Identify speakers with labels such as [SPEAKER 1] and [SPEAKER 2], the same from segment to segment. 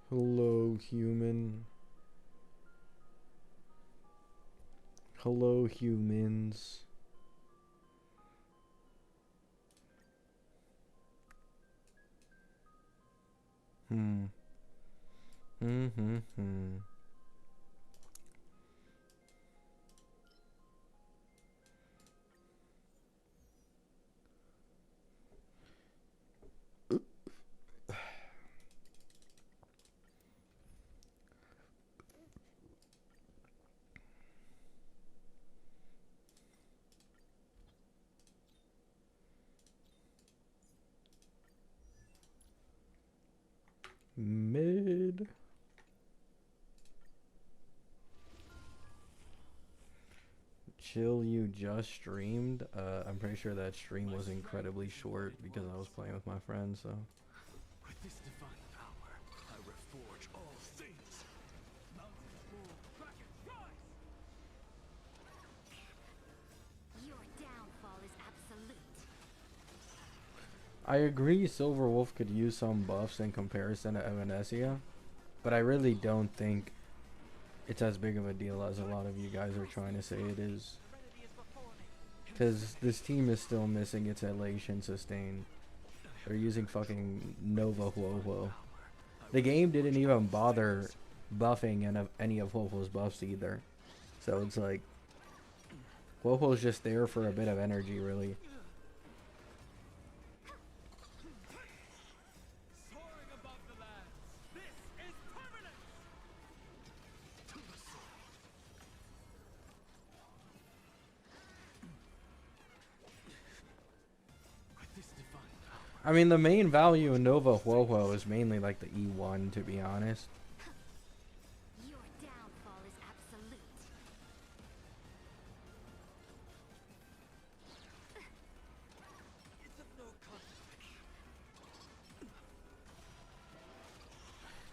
[SPEAKER 1] Hello, human. Hello, humans. Hmm. Hmm. Mid. Chill, you just streamed. I'm pretty sure that stream was incredibly short because I was playing with my friends, so.
[SPEAKER 2] With this divine power, I reforge all things. Mountains move, brackets rise!
[SPEAKER 3] Your downfall is absolute.
[SPEAKER 1] I agree Silver Wolf could use some buffs in comparison to Evanesia, but I really don't think it's as big of a deal as a lot of you guys are trying to say it is. Because this team is still missing its elation sustain. They're using fucking Nova Huohuo. The game didn't even bother buffing any of Huohuo's buffs either. So it's like, Huohuo's just there for a bit of energy, really.
[SPEAKER 2] Soaring above the lands, this is permanent! To the soul. With this divine power.
[SPEAKER 1] I mean, the main value in Nova Huohuo is mainly like the E1, to be honest.
[SPEAKER 3] Your downfall is absolute.
[SPEAKER 2] It's of no consequence.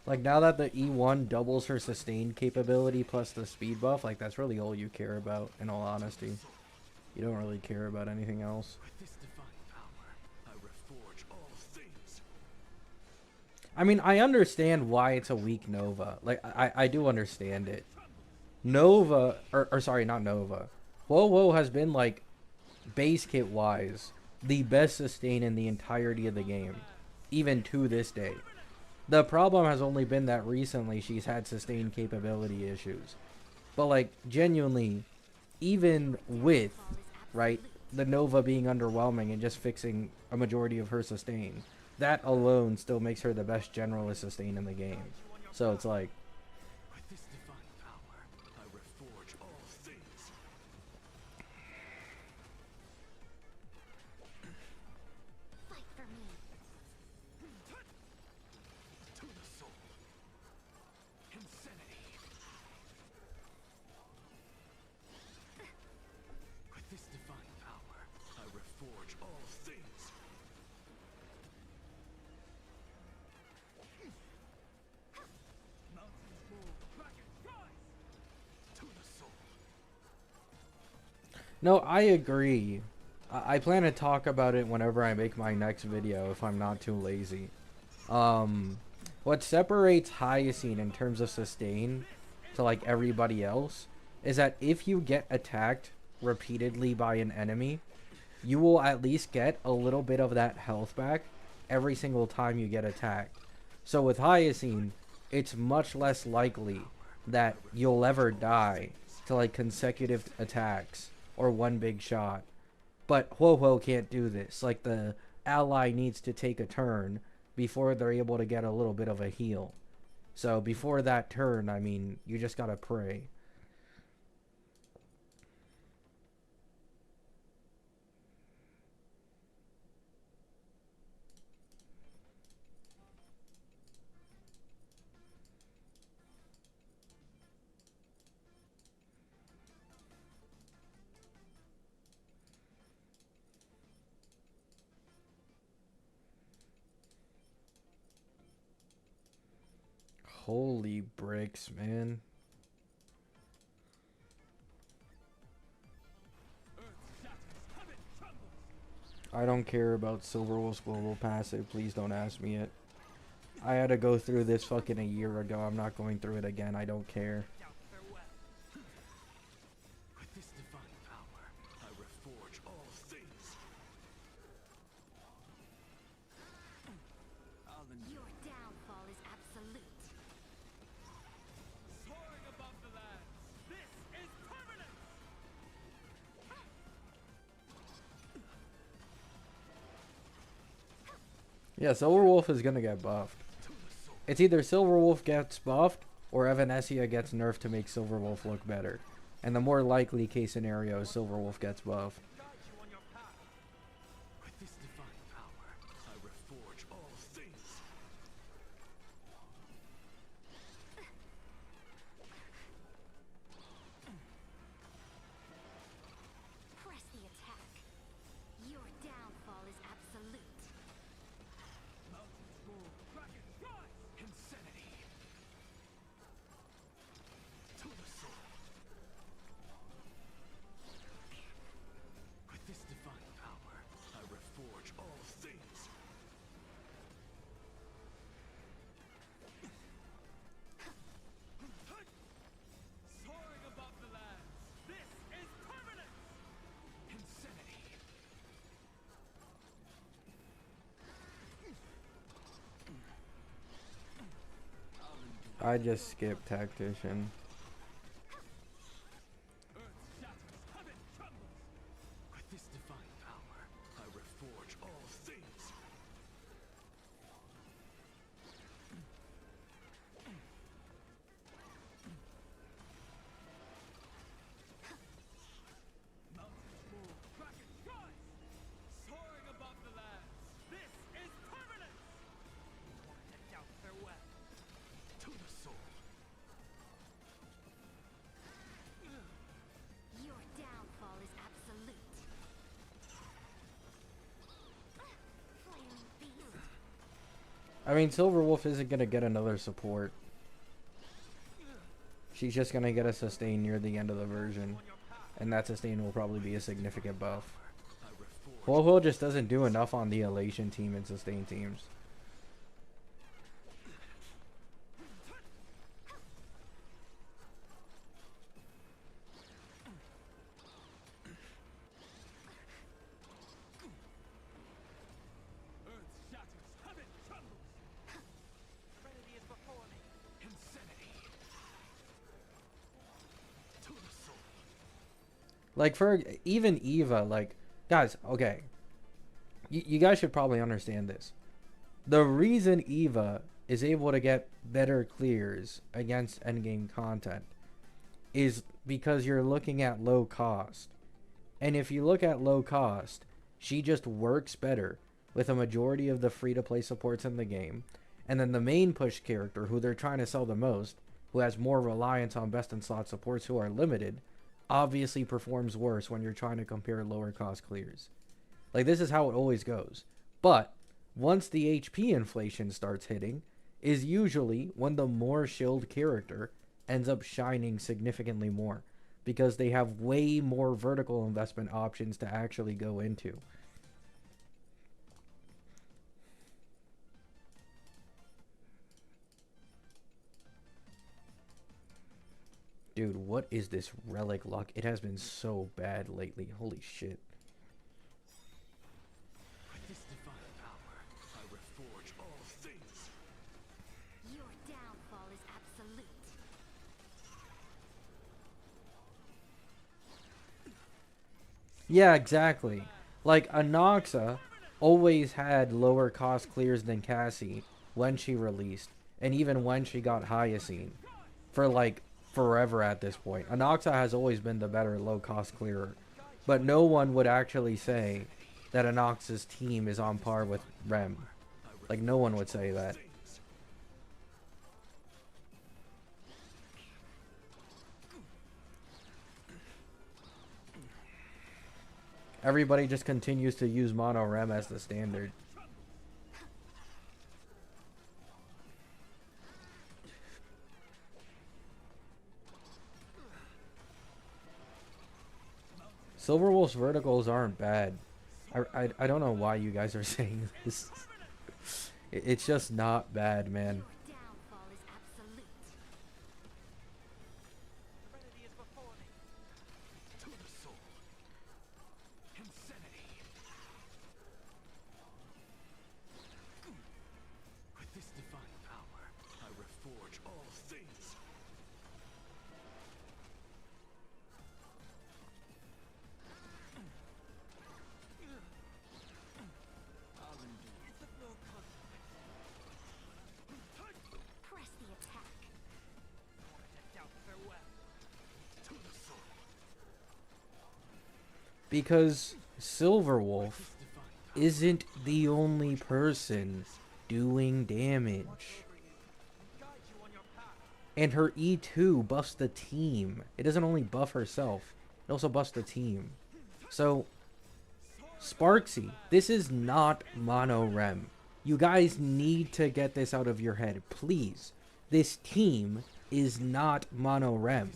[SPEAKER 1] Like, now that the E1 doubles her sustain capability plus the speed buff, like, that's really all you care about, in all honesty. You don't really care about anything else.
[SPEAKER 2] With this divine power, I reforge all things.
[SPEAKER 1] I mean, I understand why it's a weak Nova. Like, I do understand it. Nova, or sorry, not Nova. Huohuo has been, like, base kit wise, the best sustain in the entirety of the game. Even to this day. The problem has only been that recently she's had sustained capability issues. But, like, genuinely, even with, right, the Nova being underwhelming and just fixing a majority of her sustain, that alone still makes her the best generalist sustain in the game. So it's like,
[SPEAKER 2] With this divine power, I reforge all things.
[SPEAKER 3] Fight for me.
[SPEAKER 2] To the soul. Insanity. With this divine power, I reforge all things. Mountains move, brackets rise! To the soul.
[SPEAKER 1] no, I agree. I plan to talk about it whenever I make my next video if I'm not too lazy. What separates Hyacine in terms of sustain to like everybody else is that if you get attacked repeatedly by an enemy, you will at least get a little bit of that health back every single time you get attacked. So with Hyacine, it's much less likely that you'll ever die to like consecutive attacks or one big shot. But Huohuo can't do this. Like, the ally needs to take a turn before they're able to get a little bit of a heal. So before that turn, I mean, you just gotta pray. Holy bricks, man.
[SPEAKER 2] Earth shatters, heaven trembles.
[SPEAKER 1] I don't care about Silverwolf's global passive. Please don't ask me it. I had to go through this fucking a year ago. I'm not going through it again. I don't care.
[SPEAKER 2] With this divine power, I reforge all things.
[SPEAKER 3] Your downfall is absolute.
[SPEAKER 2] Soaring above the lands. This is permanent.
[SPEAKER 1] Yeah, Silverwolf is gonna get buffed. It's either Silverwolf gets buffed or Evanescia gets nerfed to make Silverwolf look better. And the more likely case scenario is Silverwolf gets buffed.
[SPEAKER 2] With this divine power, I reforge all things.
[SPEAKER 3] Press the attack. Your downfall is absolute.
[SPEAKER 2] Mountains move. Kraken rise. Insanity. To the soul. With this divine power, I reforge all things. Soaring above the lands. This is permanent. Insanity.
[SPEAKER 1] I just skipped Tactician.
[SPEAKER 2] Earth shatters, heaven trembles. With this divine power, I reforge all things. Mountains move, kraken rise. Soaring above the lands. This is permanent. To doubt their Welt. To the soul.
[SPEAKER 3] Your downfall is absolute. Flaming beast.
[SPEAKER 1] I mean, Silverwolf isn't gonna get another support. She's just gonna get a sustain near the end of the version. And that sustain will probably be a significant buff.
[SPEAKER 2] I reforge.
[SPEAKER 1] Well, just doesn't do enough on the Elation team and sustain teams.
[SPEAKER 2] Earth shatters, heaven trembles. Trinity is before me. Insanity. To the soul.
[SPEAKER 1] Like, for even Eva, like, guys, okay. You guys should probably understand this. The reason Eva is able to get better clears against endgame content is because you're looking at low cost. And if you look at low cost, she just works better with a majority of the free-to-play supports in the game. And then the main push character, who they're trying to sell the most, who has more reliance on best-in-slot supports who are limited, obviously performs worse when you're trying to compare lower cost clears. Like, this is how it always goes. But once the HP inflation starts hitting, is usually when the more shielded character ends up shining significantly more, because they have way more vertical investment options to actually go into. Dude, what is this relic luck? It has been so bad lately. Holy shit.
[SPEAKER 2] With this divine power, I reforge all things.
[SPEAKER 3] Your downfall is absolute.
[SPEAKER 1] Yeah, exactly. Like, Anoxa always had lower cost clears than Cassie when she released, and even when she got Hyacine. For, like, forever at this point. Anoxa has always been the better low cost clearer. But no one would actually say that Anoxa's team is on par with Rem. Like, no one would say that. Everybody just continues to use Mono Rem as the standard. Silverwolf's verticals aren't bad. I don't know why you guys are saying this. It's just not bad, man.
[SPEAKER 3] Your downfall is absolute.
[SPEAKER 2] Serenity is before me. To the soul. Insanity. With this divine power, I reforge all things. I'll endure. It's of no consequence.
[SPEAKER 3] Press the attack.
[SPEAKER 2] Decked out farewell. To the soul.
[SPEAKER 1] Because Silverwolf
[SPEAKER 2] Divine power.
[SPEAKER 1] isn't the only person doing damage.
[SPEAKER 2] Guide you on your path.
[SPEAKER 1] And her E2 buffs the team. It doesn't only buff herself, it also buffs the team. So, Sparksy, this is not mono rem. You guys need to get this out of your head, please. This team is not mono rem.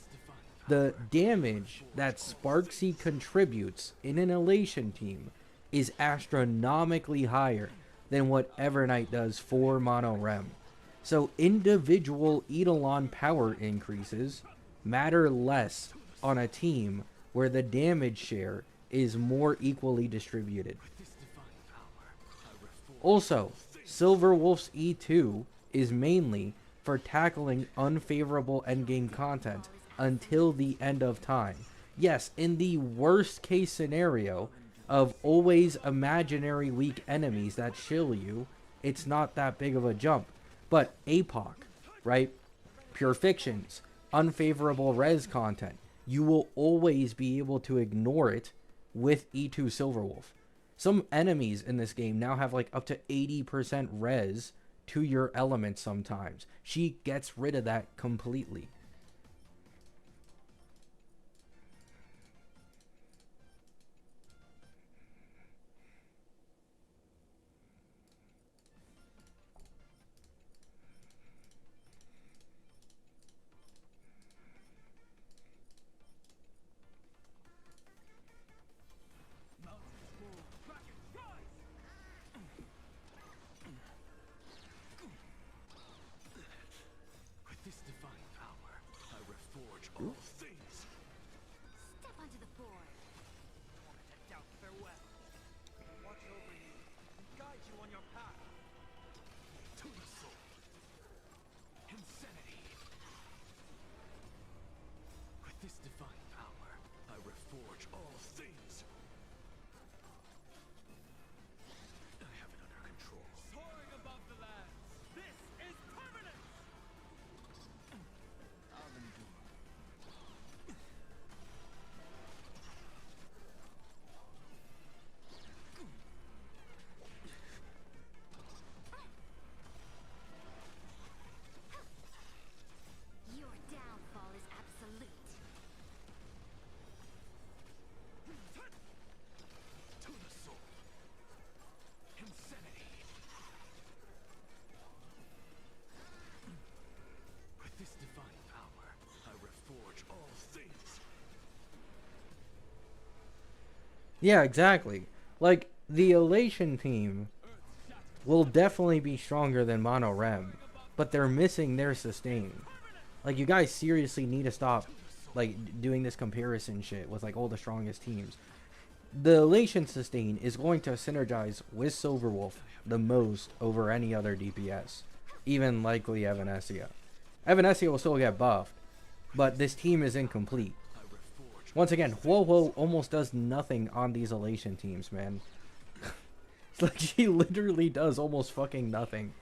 [SPEAKER 1] The damage that Sparksy contributes in an Elation team is astronomically higher than what Evernight does for mono rem. So individual eidolon power increases matter less on a team where the damage share is more equally distributed. Also, Silverwolf's E2 is mainly for tackling unfavorable endgame content until the end of time. Yes, in the worst case scenario of always imaginary weak enemies that shill you, it's not that big of a jump. But APOC, right? Pure Fictions, unfavorable res content, you will always be able to ignore it with E2 Silverwolf. Some enemies in this game now have like up to 80% res to your element sometimes. She gets rid of that completely.
[SPEAKER 2] Mountains move. Kraken, rise! With this divine power, I reforge all things.
[SPEAKER 3] Step onto the board.
[SPEAKER 2] Decked out farewell. Watch over you and guide you on your path. To the soul. Insanity. With this divine power, I reforge all things. I have it under control. Soaring above the lands. This is permanence. I'll endure.
[SPEAKER 3] Your downfall is absolute.
[SPEAKER 2] To the soul. Insanity. With this divine power, I reforge all things.
[SPEAKER 1] Yeah, exactly. Like, the Elation team will definitely be stronger than Mono Rem, but they're missing their sustain. Like, you guys seriously need to stop, like, doing this comparison shit with, like, all the strongest teams. The Elation sustain is going to synergize with Silverwolf the most over any other DPS, even likely Evanescia. Evanescia will still get buffed, but this team is incomplete. Once again, Huohuo almost does nothing on these Elation teams, man. It's like she literally does almost fucking nothing.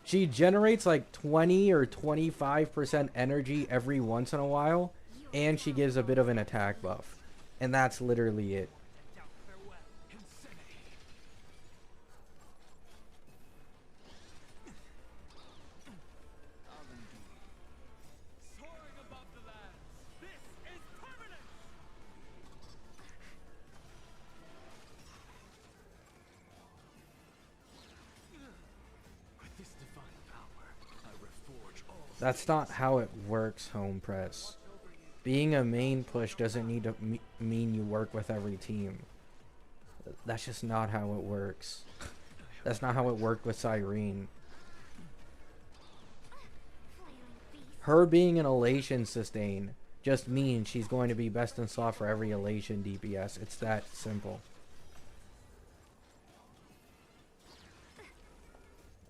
[SPEAKER 1] She generates like 20 or 25% energy every once in a while, and she gives a bit of an attack buff. And that's literally it.
[SPEAKER 2] Decked out farewell. Insanity. I'll endure. Soaring above the lands. This is permanence. With this divine power, I reforge all.
[SPEAKER 1] That's not how it works, Home Press. Being a main push doesn't need to mean you work with every team. That's just not how it works.
[SPEAKER 2] I have
[SPEAKER 1] That's not how it worked with Cyrene.
[SPEAKER 3] Flailing beast.
[SPEAKER 1] Her being an elation sustain just means she's going to be best in slot for every elation DPS. It's that simple.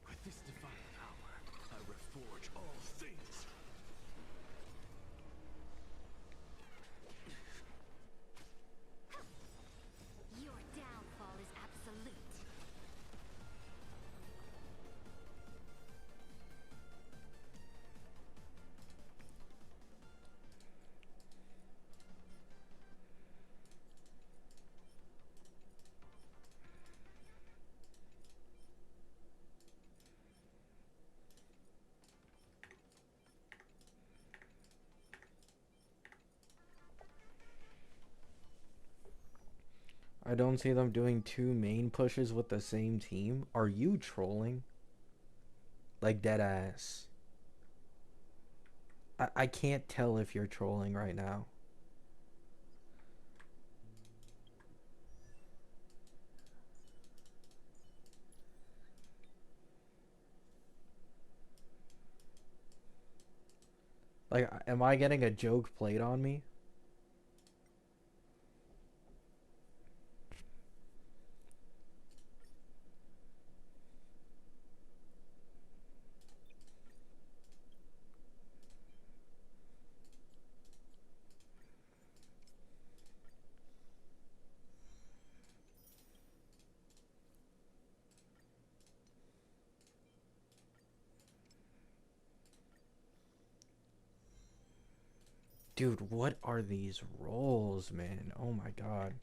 [SPEAKER 2] With this divine power, I reforge all things.
[SPEAKER 3] Your downfall is absolute.
[SPEAKER 1] I don't see them doing 2 main pushes with the same team. Are you trolling? Like dead ass. I can't tell if you're trolling right now. Like, am I getting a joke played on me? Dude, what are these rolls, man? Oh my god.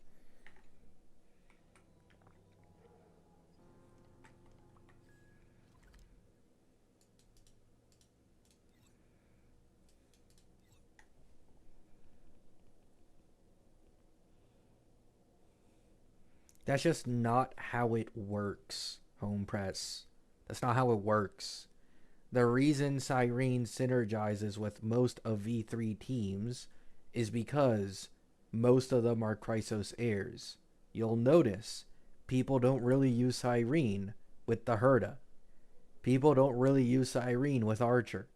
[SPEAKER 1] That's just not how it works, home press. That's not how it works. The reason Cyrene synergizes with most of V3 teams is because most of them are Chrysos heirs. You'll notice people don't really use Cyrene with the Herda. People don't really use Cyrene with Archer,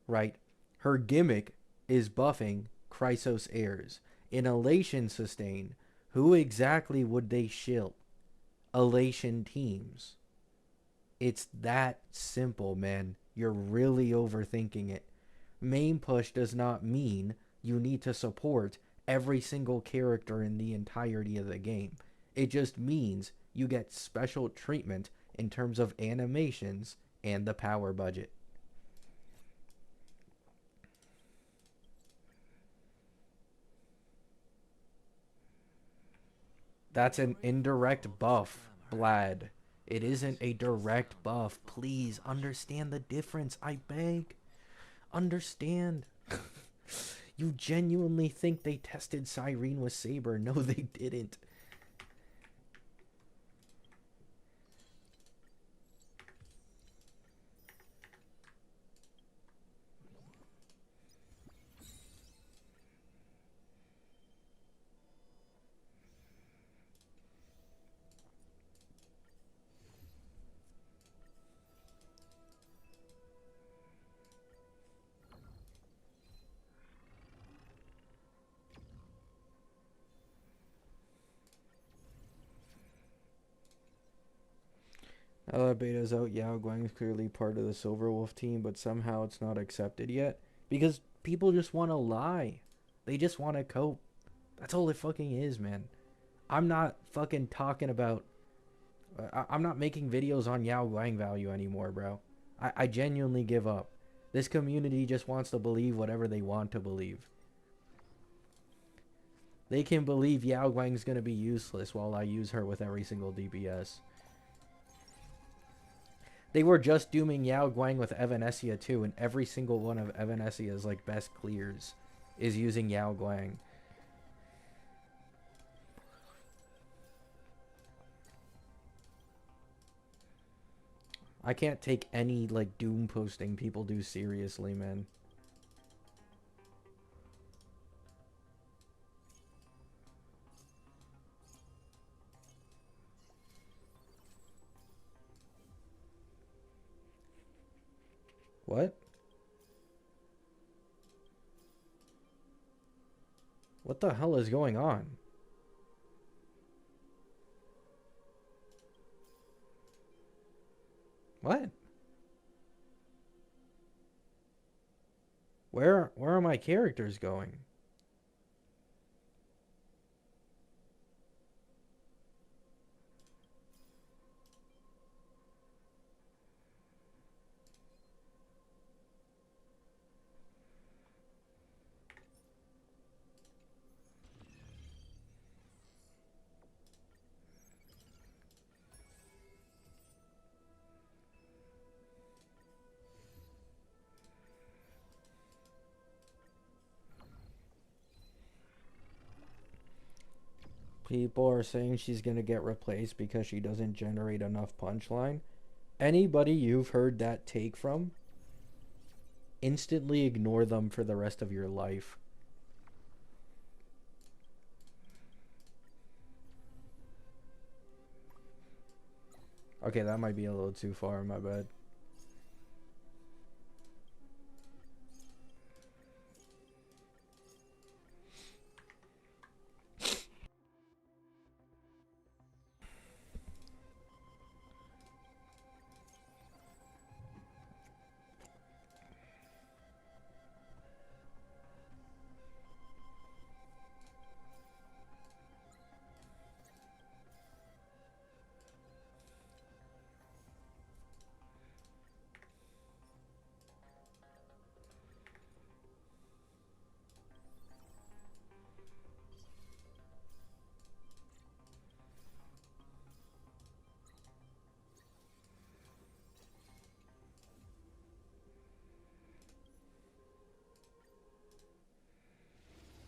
[SPEAKER 1] right? Her gimmick is buffing Chrysos heirs. In Elation Sustain, who exactly would they shill? Elation teams. It's that simple, man. You're really overthinking it. Main push does not mean you need to support every single character in the entirety of the game. It just means you get special treatment in terms of animations and the power budget. That's an indirect buff, Blad. It isn't a direct buff. Please understand the difference, I beg. Understand. You genuinely think they tested Cyrene with Saber? No, they didn't. Now that beta's out, Yao Guang's clearly part of the Silver Wolf team, but somehow it's not accepted yet. Because people just want to lie. They just want to cope. That's all it fucking is, man. I'm not fucking talking about... I'm not making videos on Yao Guang value anymore, bro. I genuinely give up. This community just wants to believe whatever they want to believe. They can believe Yao Guang's gonna be useless while I use her with every single DPS. They were just dooming Yao Guang with Evanesia too, and every single one of Evanesia's like best clears is using Yao Guang. I can't take any like doom posting people do seriously, man. What? What the hell is going on? What? Where are my characters going? People are saying she's gonna get replaced because she doesn't generate enough punchline. Anybody you've heard that take from, instantly ignore them for the rest of your life. Okay, that might be a little too far, my bad.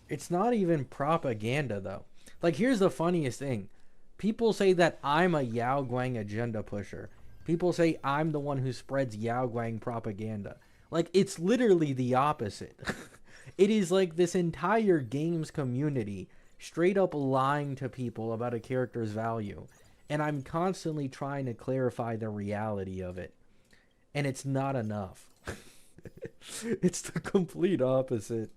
[SPEAKER 1] It's not even propaganda though. Like, here's the funniest thing. People say that I'm a Yao Guang agenda pusher. People say I'm the one who spreads Yao Guang propaganda. Like, it's literally the opposite. It is like this entire games community straight up lying to people about a character's value. And I'm constantly trying to clarify the reality of it. And it's not enough. It's the complete opposite.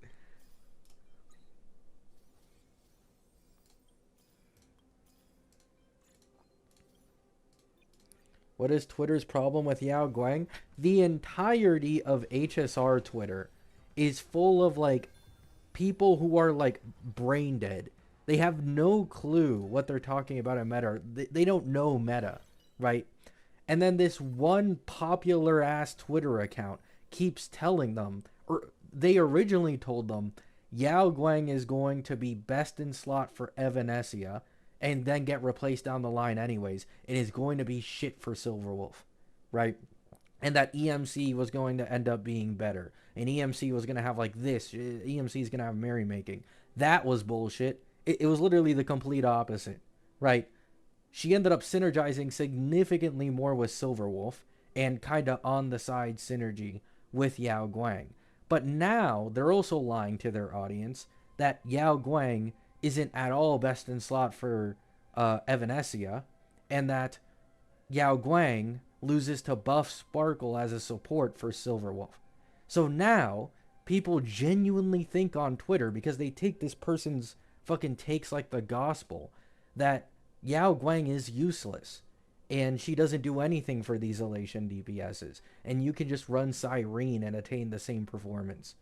[SPEAKER 1] What is Twitter's problem with Yao Guang? The entirety of HSR Twitter is full of like people who are like brain dead. They have no clue what they're talking about in meta. They don't know meta, right? And then this one popular ass Twitter account keeps telling them, or they originally told them, Yao Guang is going to be best in slot for Evanesia and then get replaced down the line anyways. It is going to be shit for Silverwolf, right? And that EMC was going to end up being better. And EMC was going to have like this. EMC is going to have merrymaking. That was bullshit. It was literally the complete opposite, right? She ended up synergizing significantly more with Silverwolf and kind of on the side synergy with Yao Guang. But now they're also lying to their audience that Yao Guang isn't at all best in slot for Evanesia, and that Yao Guang loses to Buff Sparkle as a support for Silverwolf. So now people genuinely think on Twitter, because they take this person's fucking takes like the gospel, that Yao Guang is useless and she doesn't do anything for these elation DPSs, and you can just run Cyrene and attain the same performance.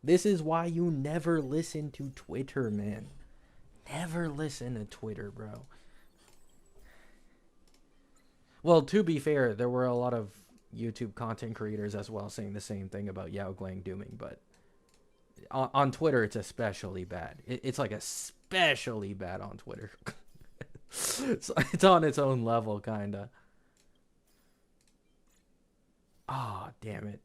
[SPEAKER 1] This is why you never listen to Twitter, man. Never listen to Twitter, bro. Well, to be fair, there were a lot of YouTube content creators as well saying the same thing about Yao Guang dooming, but on Twitter it's especially bad. It's like especially bad on Twitter. So it's on its own level, kinda. Ah, oh, damn it.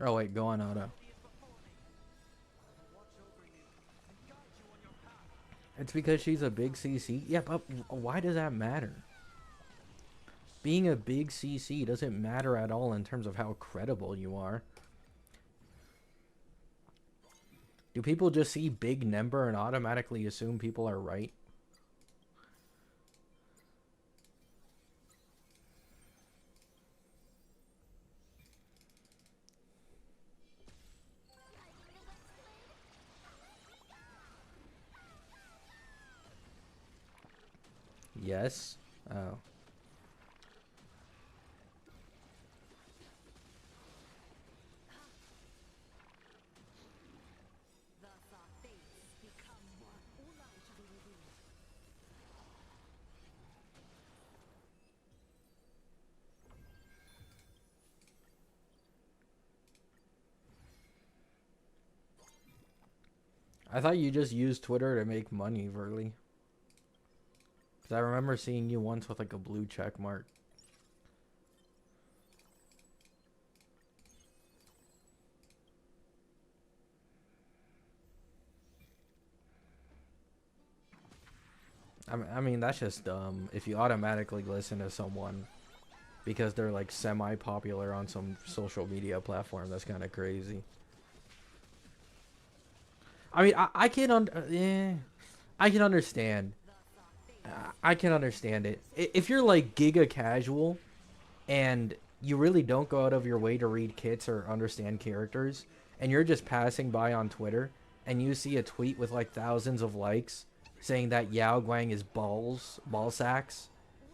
[SPEAKER 1] Oh wait, go on auto. It's because she's a big CC. Yeah, but why does that matter? Being a big CC doesn't matter at all in terms of how credible you are. Do people just see big number and automatically assume people are right? Yes. Oh. I thought you just used Twitter to make money, Verly. Because I remember seeing you once with like a blue check mark. I mean, that's just dumb. If you automatically listen to someone because they're like semi-popular on some social media platform, that's kind of crazy. I mean, I can yeah, I can understand. I can understand it. If you're like giga casual and you really don't go out of your way to read kits or understand characters, and you're just passing by on Twitter and you see a tweet with like thousands of likes saying that Yao Guang is ball sacks,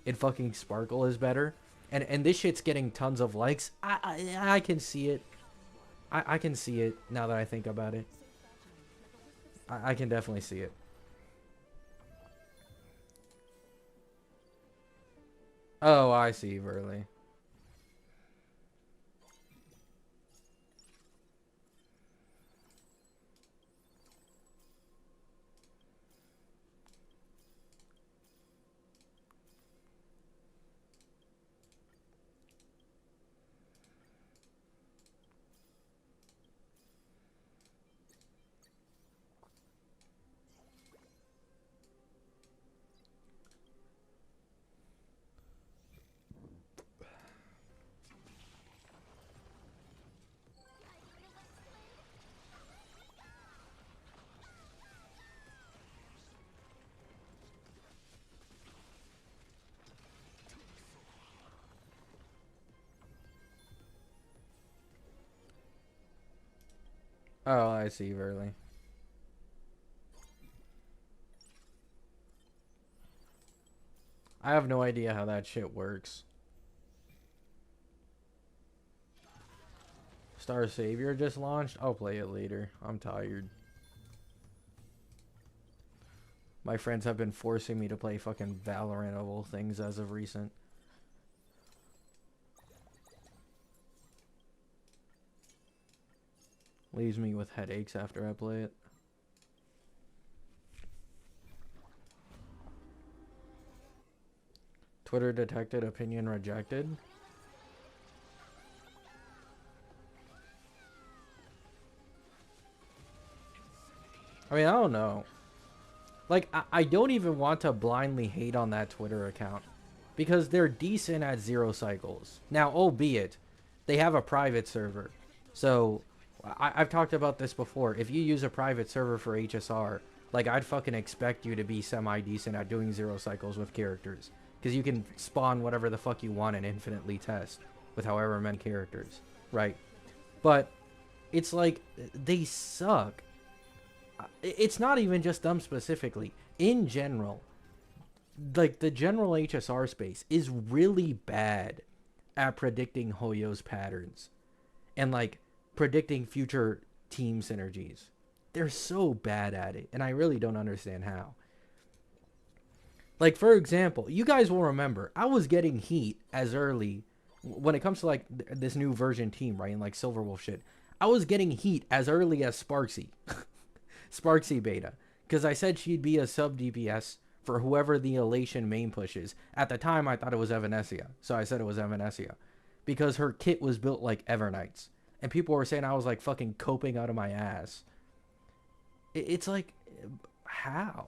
[SPEAKER 1] and fucking Sparkle is better, and this shit's getting tons of likes, I can see it. I can see it now that I think about it. I can definitely see it. Oh, I see, Verly. Oh, I see, Verly. I have no idea how that shit works. Star Savior just launched? I'll play it later. I'm tired. My friends have been forcing me to play fucking Valorant of all things as of recent. Leaves me with headaches after I play it. Twitter detected, opinion rejected. I mean, I don't know. Like, I don't even want to blindly hate on that Twitter account, because they're decent at 0 cycles. Now, albeit, they have a private server. So, I've talked about this before. If you use a private server for HSR, like, I'd fucking expect you to be semi-decent at doing 0 cycles with characters. Because you can spawn whatever the fuck you want and infinitely test with however many characters, right? But it's like, they suck. It's not even just them specifically. In general, like, the general HSR space is really bad at predicting Hoyo's patterns and, like, predicting future team synergies. They're so bad at it, and I really don't understand how. Like, for example, you guys will remember, I was getting heat as early, when it comes to, like, this new version team, right, and, like, Silverwolf shit. I was getting heat as early as Sparksy. Sparksy beta. Because I said she'd be a sub DPS for whoever the Elation main pushes. At the time, I thought it was Evanescia. So I said it was Evanescia. Because her kit was built like Everknight's. And people were saying I was, like, fucking coping out of my ass. It's like, how?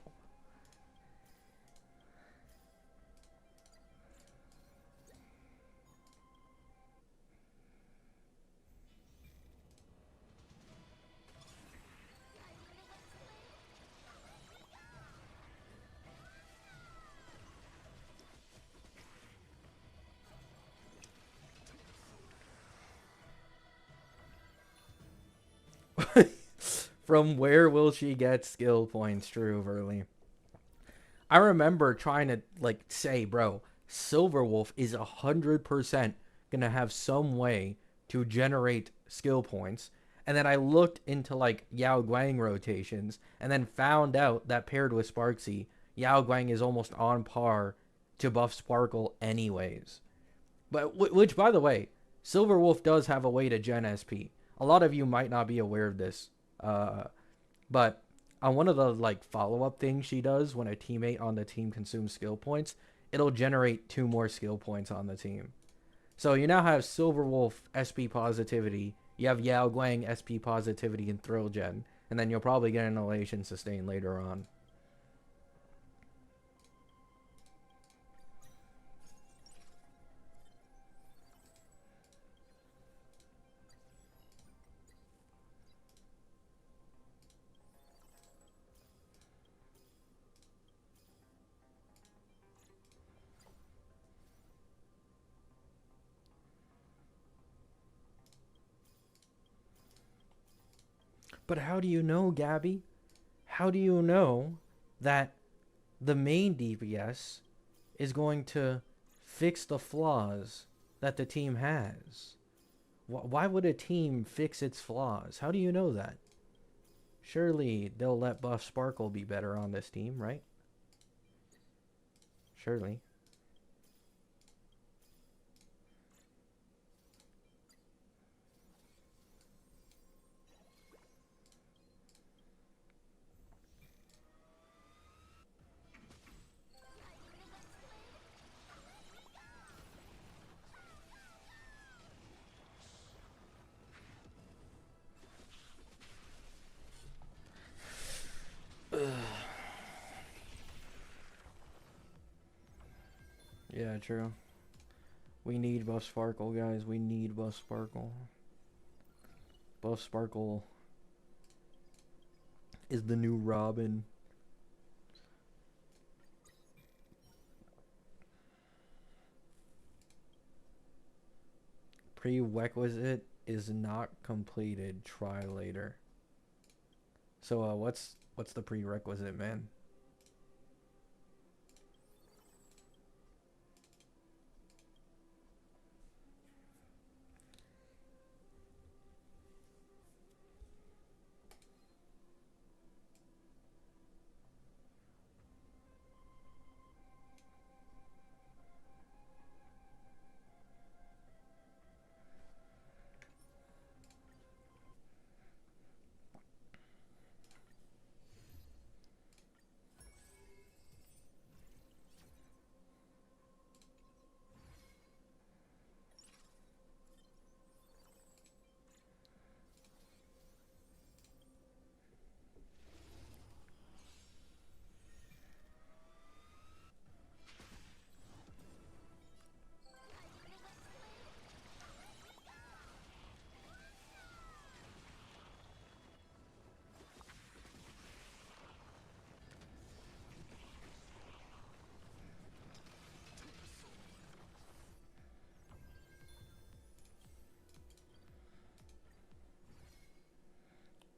[SPEAKER 1] From where will she get skill points, True Verly? I remember trying to like say, bro, Silverwolf is 100% gonna have some way to generate skill points. And then I looked into like Yao Guang rotations and then found out that paired with Sparksy, Yao Guang is almost on par to buff Sparkle anyways. But which, by the way, Silverwolf does have a way to gen SP. A lot of you might not be aware of this, but on one of the like follow up things she does when a teammate on the team consumes skill points, it'll generate 2 more skill points on the team. So you now have Silverwolf SP positivity, you have Yao Guang SP positivity and Thrill Gen, and then you'll probably get an Elation sustain later on. But how do you know, Gabby? How do you know that the main DPS is going to fix the flaws that the team has? Why would a team fix its flaws? How do you know that? Surely they'll let Buff Sparkle be better on this team, right? Surely. Yeah, true. We need Buff Sparkle, guys. We need Buff Sparkle. Buff Sparkle is the new Robin. Prerequisite is not completed. Try later. So what's the prerequisite, man?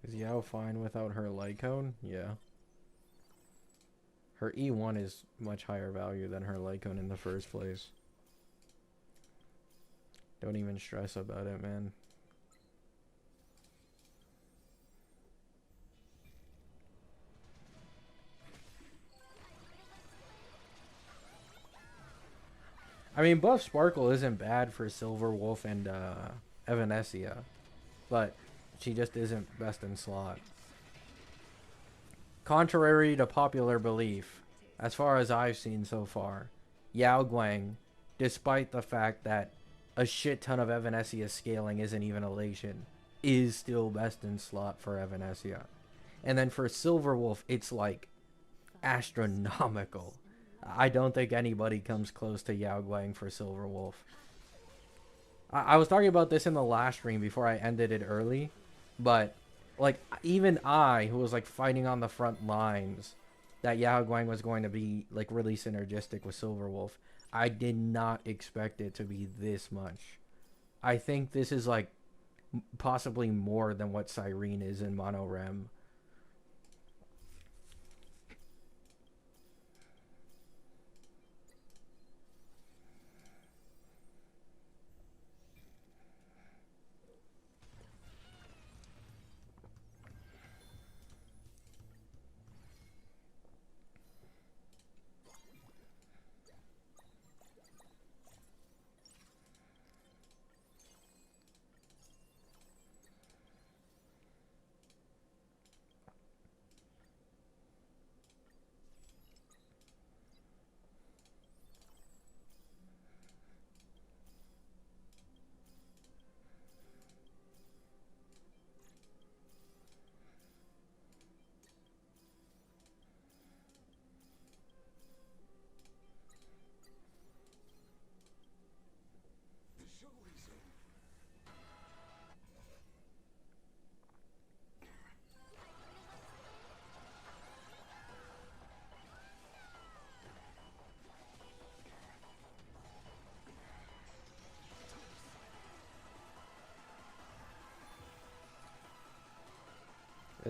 [SPEAKER 1] Is Yao fine without her Lycone? Yeah. Her E1 is much higher value than her Lycone in the first place. Don't even stress about it, man. I mean, Buff Sparkle isn't bad for Silverwolf and Evanescia, but she just isn't best in slot. Contrary to popular belief, as far as I've seen so far, Yao Guang, despite the fact that a shit ton of Evanescia scaling isn't even elation, is still best in slot for Evanescia. And then for Silverwolf, it's like astronomical. I don't think anybody comes close to Yao Guang for Silverwolf. I was talking about this in the last stream before I ended it early, but like even I, who was like fighting on the front lines, that Yao Guang was going to be like really synergistic with Silverwolf, I did not expect it to be this much. I think this is like possibly more than what Cyrene is in Mono Rem.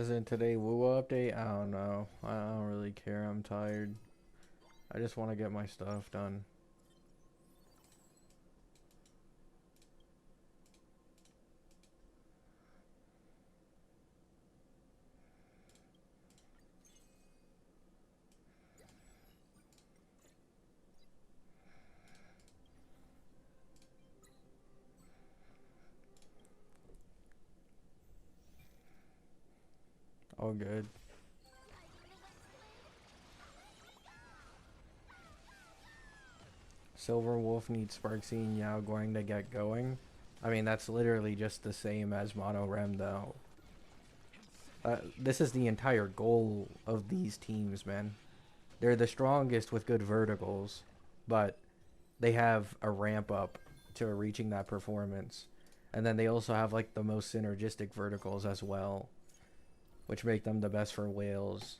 [SPEAKER 1] Isn't today Woo update? I don't know. I don't really care. I'm tired. I just want to get my stuff done. All good. Silver Wolf needs Sparksy and Yao going to get going. I mean, that's literally just the same as Mono Rem, though. This is the entire goal of these teams, man. They're the strongest with good verticals, but they have a ramp up to reaching that performance. And then they also have like the most synergistic verticals as well, which make them the best for whales.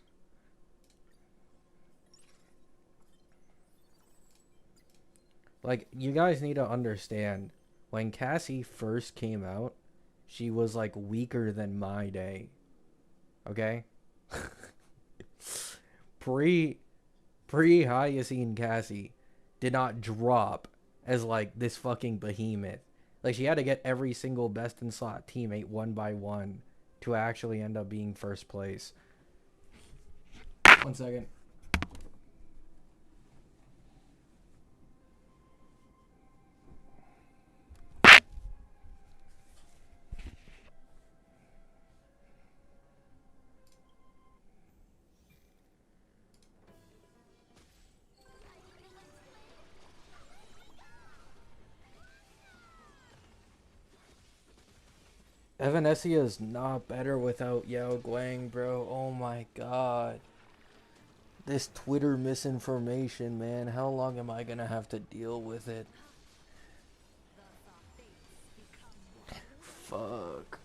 [SPEAKER 1] Like, you guys need to understand, when Cassie first came out, she was like weaker than my day. Okay? pre Hyacinth Cassie did not drop as like this fucking behemoth. Like, she had to get every single best in slot teammate one by one to actually end up being first place. 1 second. Evanesia is not better without Yao Guang, bro. Oh my god. This Twitter misinformation, man. How long am I gonna have to deal with it? Fuck.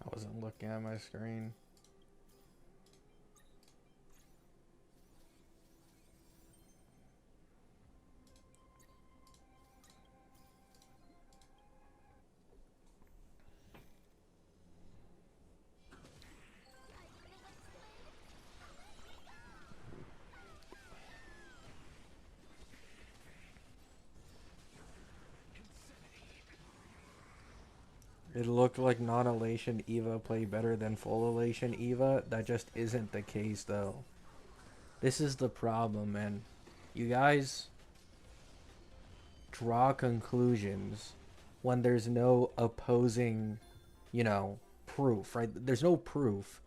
[SPEAKER 1] I wasn't looking at my screen. It looked like non-elation Eva played better than full elation Eva. That just isn't the case, though. This is the problem, man. You guys draw conclusions when there's no opposing, proof, right? There's no proof,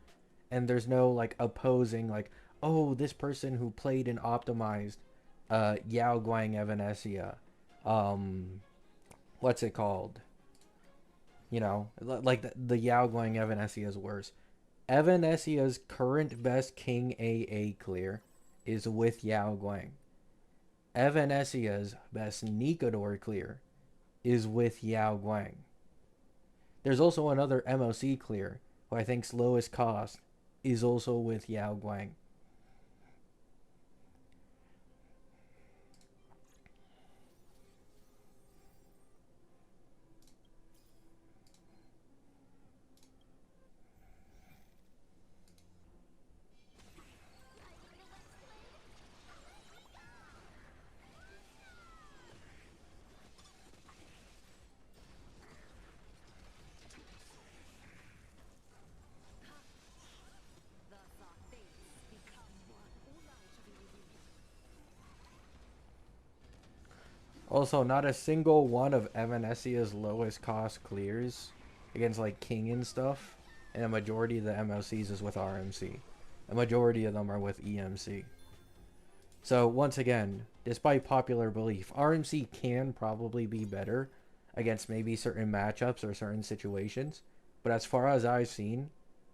[SPEAKER 1] and there's no, like, opposing, like, oh, this person who played and optimized Yao Guang Evanesia, what's it called? Like the Yao Guang Evanesia is worse. Evanesia's current best King AA clear is with Yao Guang. Evanesia's best Nikador clear is with Yao Guang. There's also another MOC clear, who I think's lowest cost, is also with Yao Guang. Also, not a single one of Evanesia's lowest cost clears against like King and stuff, and a majority of the MLCs is with RMC. A majority of them are with EMC. So once again, despite popular belief, RMC can probably be better against maybe certain matchups or certain situations. But as far as I've seen,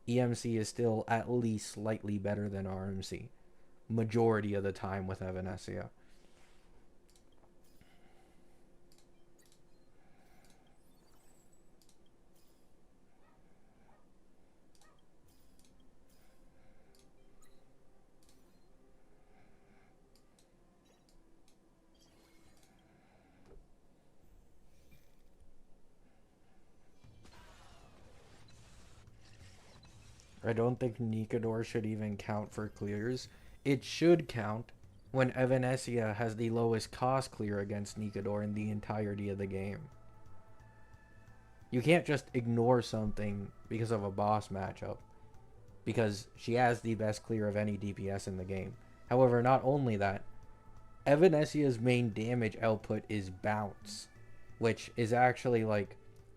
[SPEAKER 1] EMC is still at least slightly better than RMC. Majority of the time with Evanesia. I don't think Nikador should even count for clears. It should count when Evanesia has the lowest cost clear against Nikador in the entirety of the game. You can't just ignore something because of a boss matchup, because she has the best clear of any DPS in the game. However, not only that, Evanesia's main damage output is bounce, which is actually like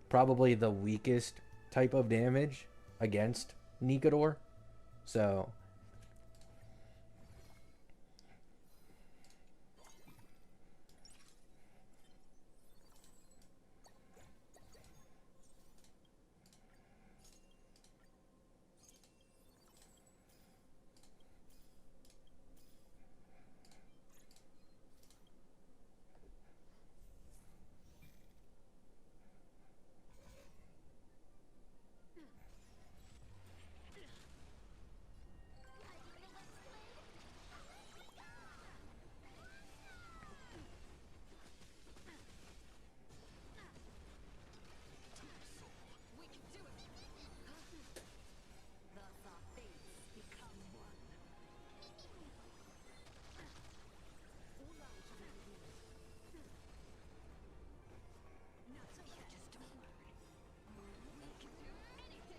[SPEAKER 1] probably the weakest type of damage against Nikador. So
[SPEAKER 3] Thus our fates become one. Not so yet. Just don't worry. We can do anything.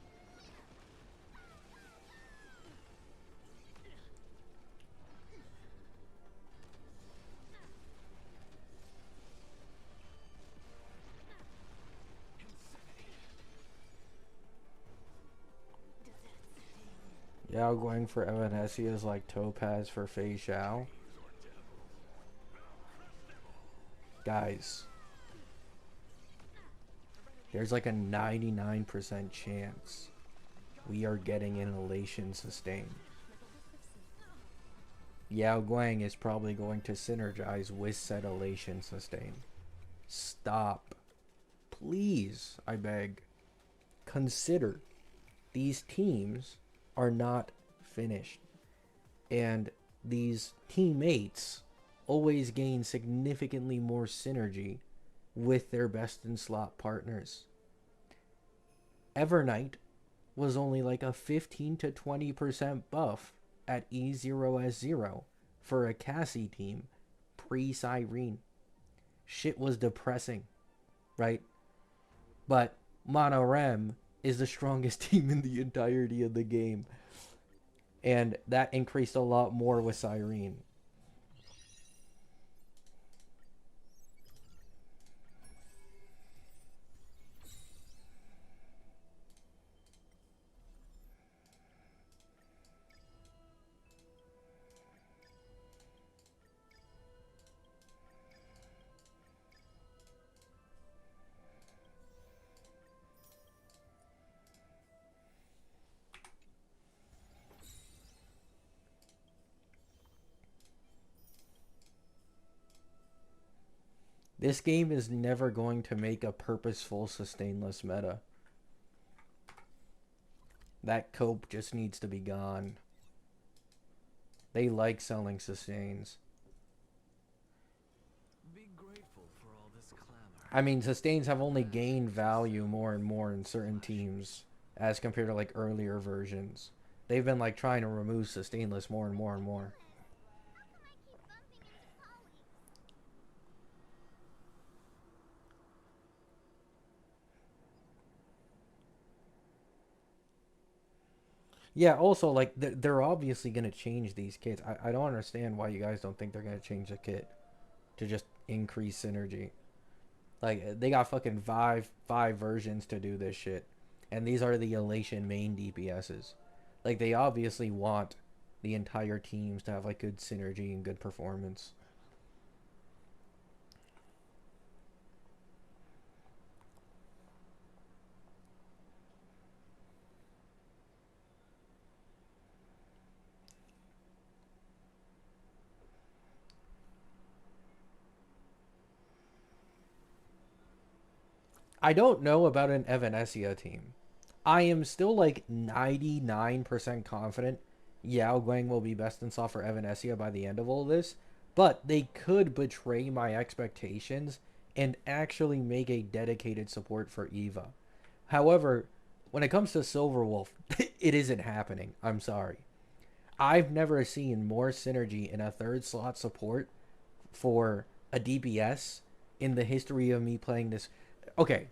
[SPEAKER 1] Yao going for Evanesia is like Topaz for Fei Xiao. Guys, there's like a 99% chance we are getting an elation sustain. Yao Guang is probably going to synergize with said elation sustain. Stop. Please, I beg. Consider these teams are not finished. And these teammates always gain significantly more synergy with their best in slot partners. Evernight was only like a 15 to 20% buff at E0S0 for a Cassie team pre-Cyrene. Shit was depressing, right? But Monorem is the strongest team in the entirety of the game. And that increased a lot more with Cyrene. This game is never going to make a purposeful sustainless meta. That cope just needs to be gone. They like selling sustains.
[SPEAKER 2] Be grateful for all this clamor.
[SPEAKER 1] I mean, sustains have only gained value more and more in certain teams as compared to like earlier versions. They've been like trying to remove sustainless more and more and more. Yeah, also, like, they're obviously going to change these kits. I don't understand why you guys don't think they're going to change the kit to just increase synergy. Like, they got fucking five versions to do this shit. And these are the Elation main DPSs. Like, they obviously want the entire teams to have like good synergy and good performance. I don't know about an Evanesia team. I am still like 99% confident Yao Guang will be best in slot for Evanesia by the end of all this, but they could betray my expectations and actually make a dedicated support for Eva. However, when it comes to Silverwolf, it isn't happening. I'm sorry. I've never seen more synergy in a third slot support for a DPS in the history of me playing this. Okay,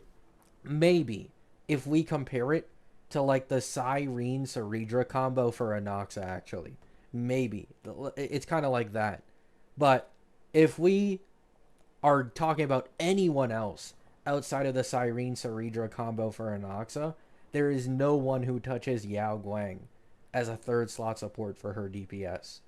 [SPEAKER 1] maybe if we compare it to like the Cyrene Ceredra combo for Anoxa, actually. Maybe. It's kind of like that. But if we are talking about anyone else outside of the Cyrene Ceredra combo for Anoxa, there is no one who touches Yao Guang as a third slot support for her DPS.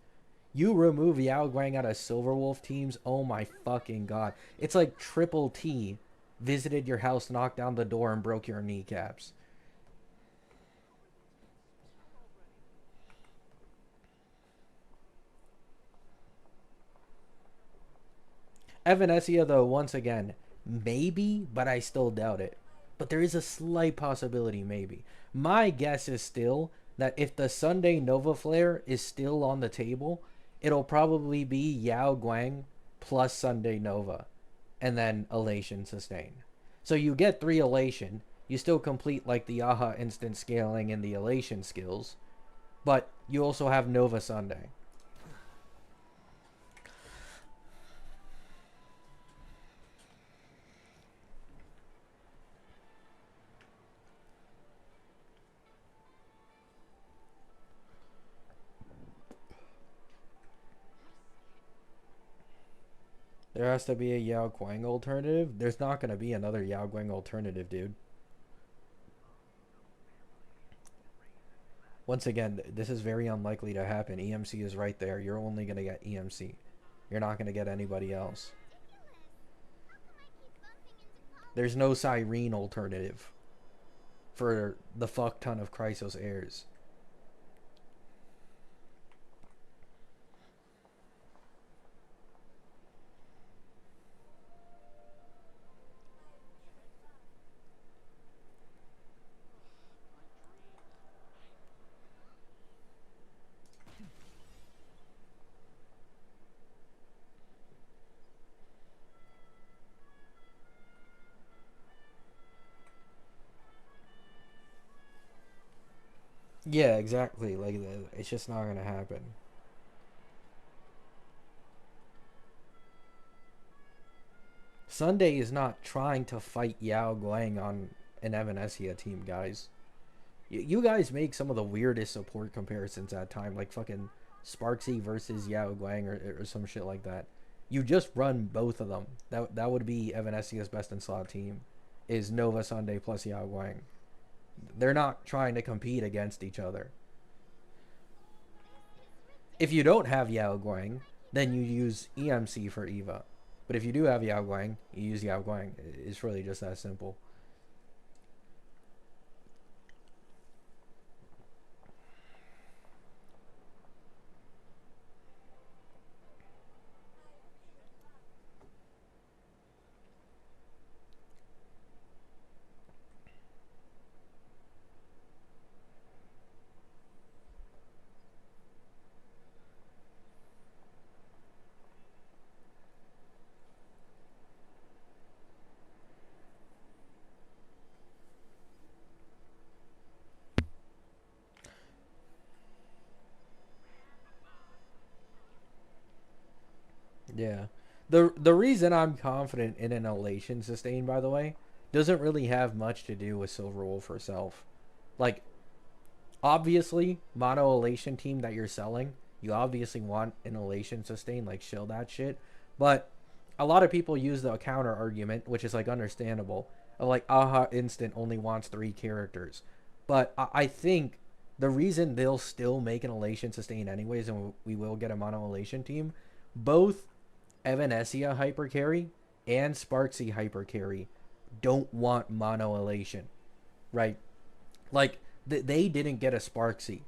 [SPEAKER 1] You remove Yao Guang out of Silverwolf teams, oh my fucking god. It's like Triple T visited your house, knocked down the door, and broke your kneecaps. Evanesia, though, once again, maybe, but I still doubt it. But there is a slight possibility, maybe. My guess is still that if the Sunday Nova Flare is still on the table, it'll probably be Yao Guang plus Sunday Nova, and then Elation Sustain. So you get 3 Elation, you still complete like the Aha instant scaling and the Elation skills, but you also have Nova Sunday. There has to be a Yao Guang alternative. There's not going to be another Yao Guang alternative, dude. Once again, this is very unlikely to happen. EMC is right there. You're only going to get EMC. You're not going to get anybody else. There's no Cyrene alternative for the fuck ton of Chrysos heirs. Yeah, exactly. Like, it's just not gonna happen. Sunday is not trying to fight Yao Guang on an Evanesia team, guys. You guys make some of the weirdest support comparisons at time, like fucking Sparksy versus Yao Guang or some shit like that. You just run both of them. That would be Evanesia's best in slot team, is Nova Sunday plus Yao Guang. They're not trying to compete against each other. If you don't have Yao Guang, then you use EMC for Eva. But if you do have Yao Guang, you use Yao Guang. It's really just that simple. Yeah. The reason I'm confident in an elation sustain, by the way, doesn't really have much to do with Silverwolf herself. Like, obviously, mono elation team that you're selling, you obviously want an elation sustain, like shill that shit. But a lot of people use the counter argument, which is like understandable. Like Aha Instant only wants 3 characters. But I think the reason they'll still make an Elation sustain anyways, and we will get a mono Elation team, both Evanesia hyper carry and Sparksy hyper carry don't want mono Elation, right? Like they didn't get a Sparksy.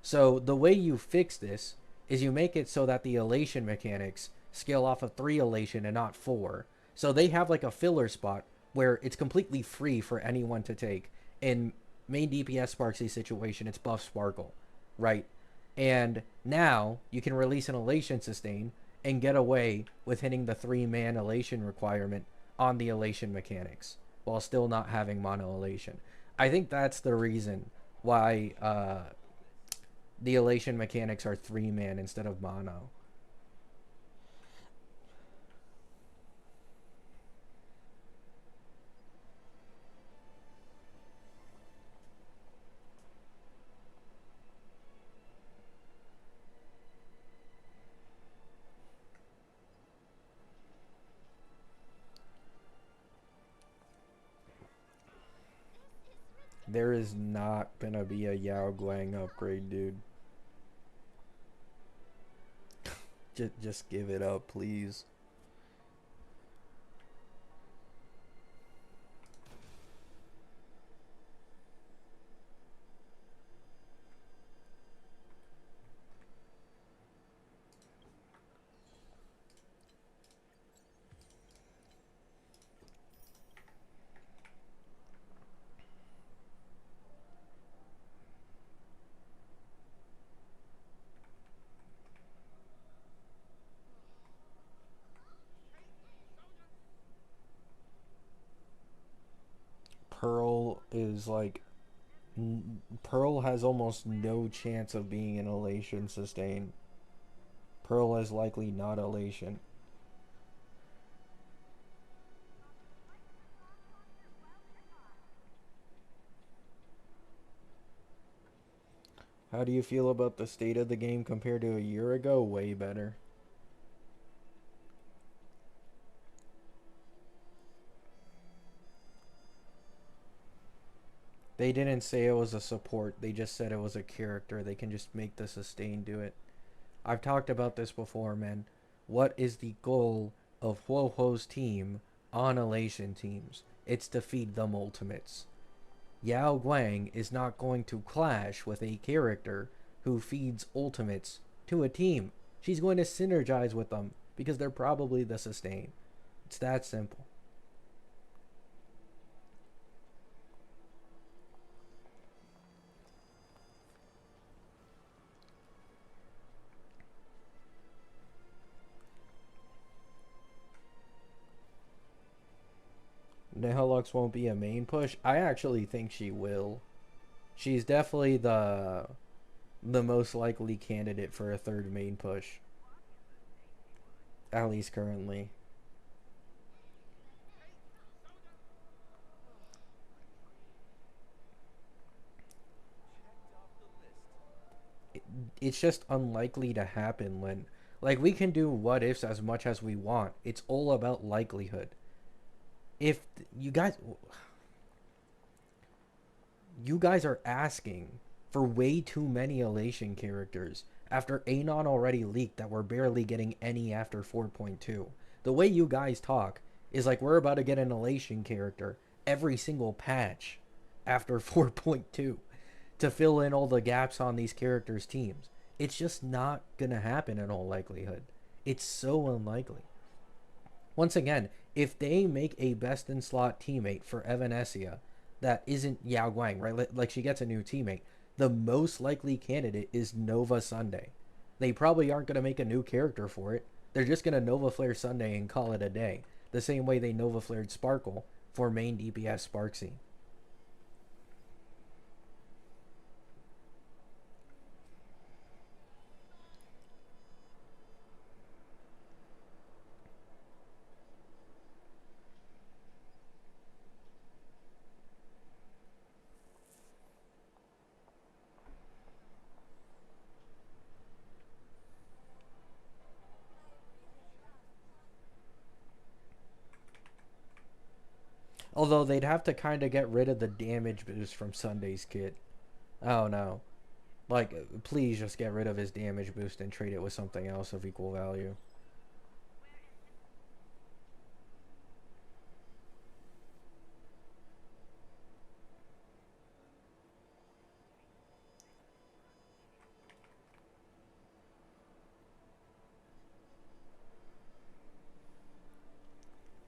[SPEAKER 1] So the way you fix this is you make it so that the elation mechanics scale off of 3 elation and not 4. So they have like a filler spot where it's completely free for anyone to take. In main DPS Sparksy situation, it's buff Sparkle, right? And now you can release an elation sustain and get away with hitting the 3-man elation requirement on the elation mechanics while still not having mono elation. I think that's the reason why the elation mechanics are 3-man instead of mono. There is not gonna be a Yao Guang upgrade, dude. Just give it up, please. Pearl is like Pearl has almost no chance of being an elation sustain. Pearl is likely not elation. How do you feel about the state of the game compared to a year ago? Way better. They didn't say it was a support. They just said it was a character. They can just make the sustain do it. I've talked about this before, man. What is the goal of Huo Huo's team on elation teams? It's to feed them ultimates. Yao Guang is not going to clash with a character who feeds ultimates to a team. She's going to synergize with them because they're probably the sustain. It's that simple. Nihilux won't be a main push. I actually think she will. She's definitely the most likely candidate for a third main push. At least currently. It's just unlikely to happen when, like, we can do what ifs as much as we want. It's all about likelihood. If you guys are asking for way too many elation characters after Anon already leaked that we're barely getting any after 4.2. The way you guys talk is like we're about to get an elation character every single patch after 4.2 to fill in all the gaps on these characters' teams. It's just not gonna happen in all likelihood. It's so unlikely. Once again, if they make a best in slot teammate for Evanesia that isn't Yao Guang, right? Like she gets a new teammate, the most likely candidate is Nova Sunday. They probably aren't going to make a new character for it. They're just going to Nova Flare Sunday and call it a day. The same way they Nova Flared Sparkle for main DPS Sparksy. Although they'd have to kind of get rid of the damage boost from Sunday's kit. Oh no. Like, please just get rid of his damage boost and trade it with something else of equal value.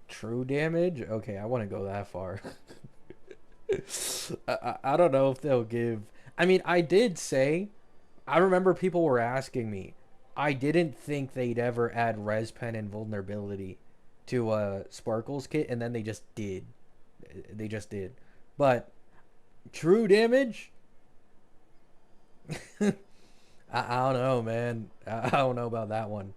[SPEAKER 1] True damage? Okay, I want to go that far. I don't know if they'll give. I mean, I did say. I remember people were asking me. I didn't think they'd ever add res pen and vulnerability to Sparkle's kit, and then they just did. They just did. But true damage? I don't know, man. I don't know about that one.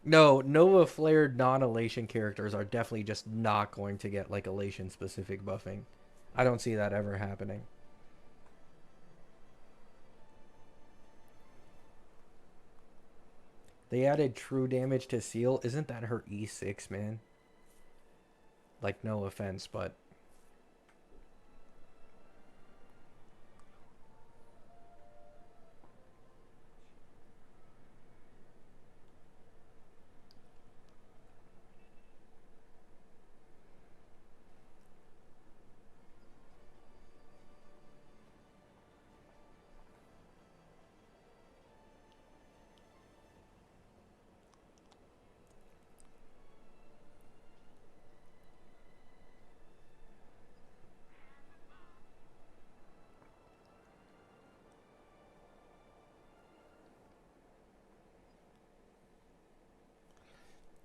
[SPEAKER 1] No, Nova flared non-elation characters are definitely just not going to get like elation specific buffing. I don't see that ever happening. They added true damage to Seal. Isn't that her E6, man? Like, no offense, but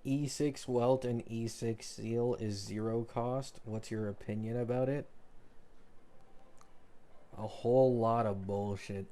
[SPEAKER 1] E6 Welt and E6 Seal is 0 cost. What's your opinion about it? A whole lot of bullshit.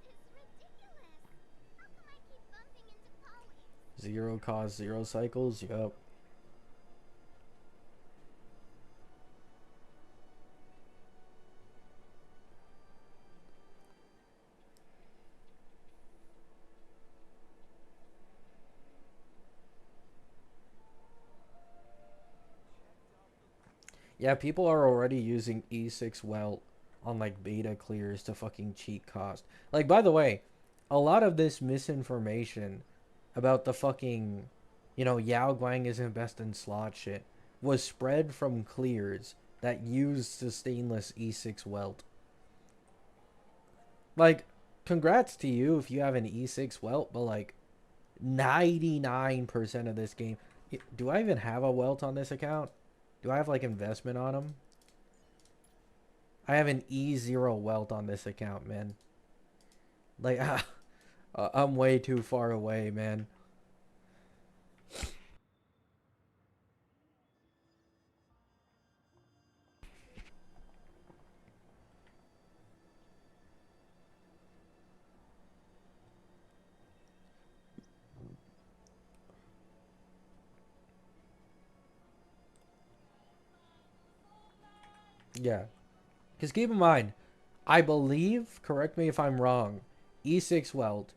[SPEAKER 3] This is ridiculous. How come I keep bumping into colleagues?
[SPEAKER 1] 0 cost, 0 cycles? Yup. Yeah, people are already using E6 Welt on like beta clears to fucking cheat cost. Like, by the way, a lot of this misinformation about the fucking, Yao Guang isn't best in slot shit was spread from clears that used the stainless E6 Welt. Like, congrats to you if you have an E6 Welt, but like 99% of this game. Do I even have a Welt on this account? Do I have like investment on them? I have an E0 Welt on this account, man. Like, I'm way too far away, man. Yeah. Because keep in mind, I believe, correct me if I'm wrong, E6 Welt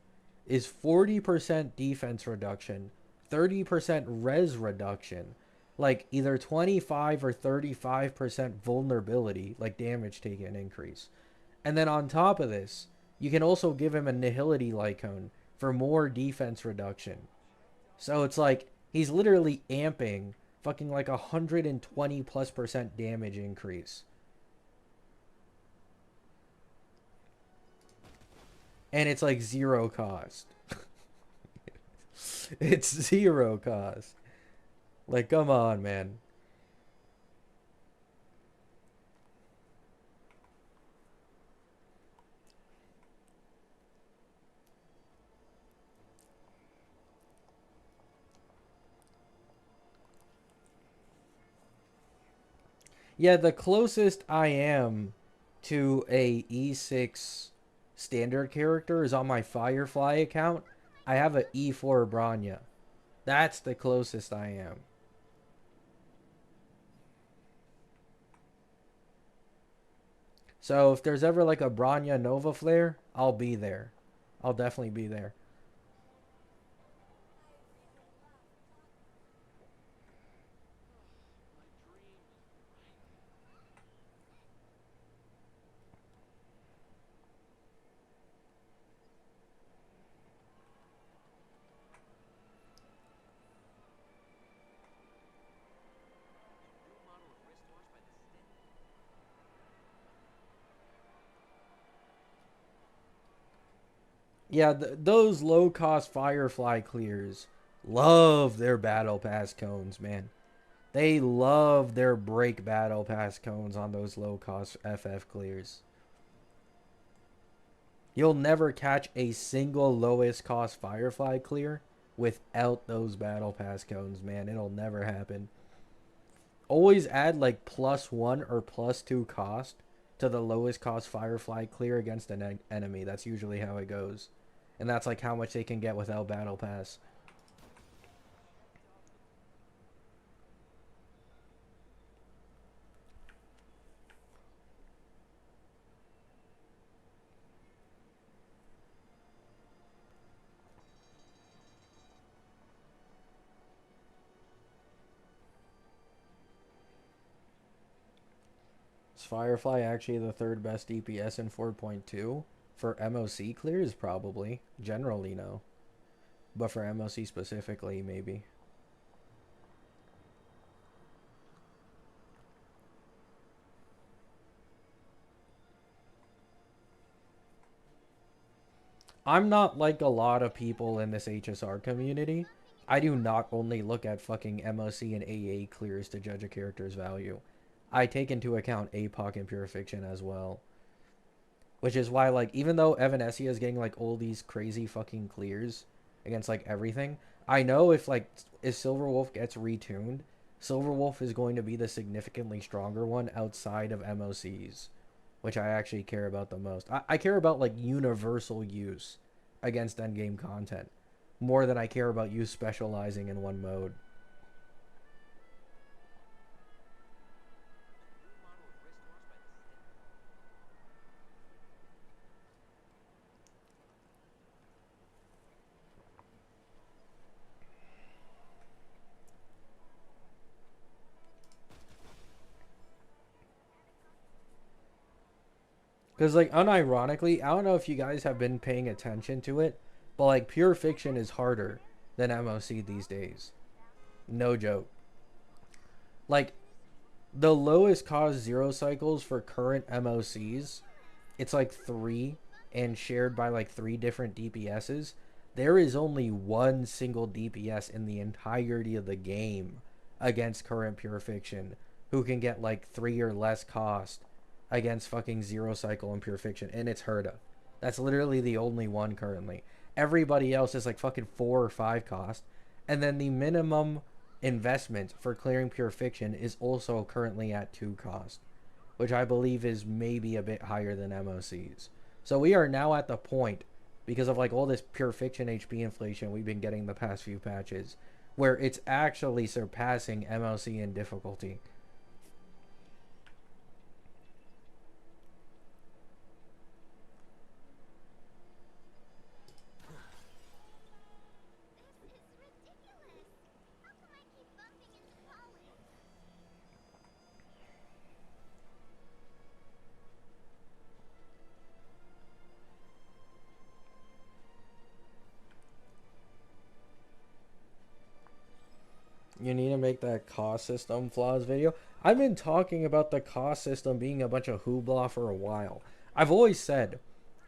[SPEAKER 1] is 40% defense reduction, 30% res reduction, like either 25 or 35% vulnerability, like damage taken increase. And then on top of this, you can also give him a nihility lycone for more defense reduction. So it's like he's literally amping fucking like 120+% damage increase. And it's like 0 cost. It's 0 cost. Like, come on, man. Yeah, the closest I am to a E6 standard character is on my Firefly account. I have a E4 Branya. That's the closest I am. So if there's ever like a Branya Nova Flare, I'll be there. I'll definitely be there. Yeah, those low cost Firefly clears love their battle pass cones, man. They love their break battle pass cones on those low cost FF clears. You'll never catch a single lowest cost Firefly clear without those battle pass cones, man. It'll never happen. Always add like +1 or +2 cost to the lowest cost Firefly clear against an enemy. That's usually how it goes. And that's like how much they can get without battle pass. Is Firefly actually the third best DPS in 4.2? For MOC clears, probably. Generally, no. But for MOC specifically, maybe. I'm not like a lot of people in this HSR community. I do not only look at fucking MOC and AA clears to judge a character's value. I take into account APOC and Pure Fiction as well. Which is why, like, even though Evanesia is getting, like, all these crazy fucking clears against, like, everything, I know if, like, if Silverwolf gets retuned, Silverwolf is going to be the significantly stronger one outside of MOCs, which I actually care about the most. I care about, like, universal use against endgame content more than I care about you specializing in one mode. Because, like, unironically, I don't know if you guys have been paying attention to it, but, like, Pure Fiction is harder than MOC these days. No joke. Like, the lowest cost zero cycles for current MOCs, it's like 3 and shared by, like, 3 different DPSs. There is only one single DPS in the entirety of the game against current Pure Fiction who can get, like, 3 or less cost against fucking Zero Cycle and Pure Fiction, and it's Herda. That's literally the only one currently. Everybody else is like fucking 4 or 5 cost, and then the minimum investment for clearing Pure Fiction is also currently at 2 cost, which I believe is maybe a bit higher than MOC's. So we are now at the point, because of like all this Pure Fiction HP inflation we've been getting the past few patches, where it's actually surpassing MOC in difficulty.
[SPEAKER 3] This is ridiculous. How come I keep bumping into Polly?
[SPEAKER 1] You need to make that cost system flaws video. I've been talking about the cost system being a bunch of hoopla for a while. I've always said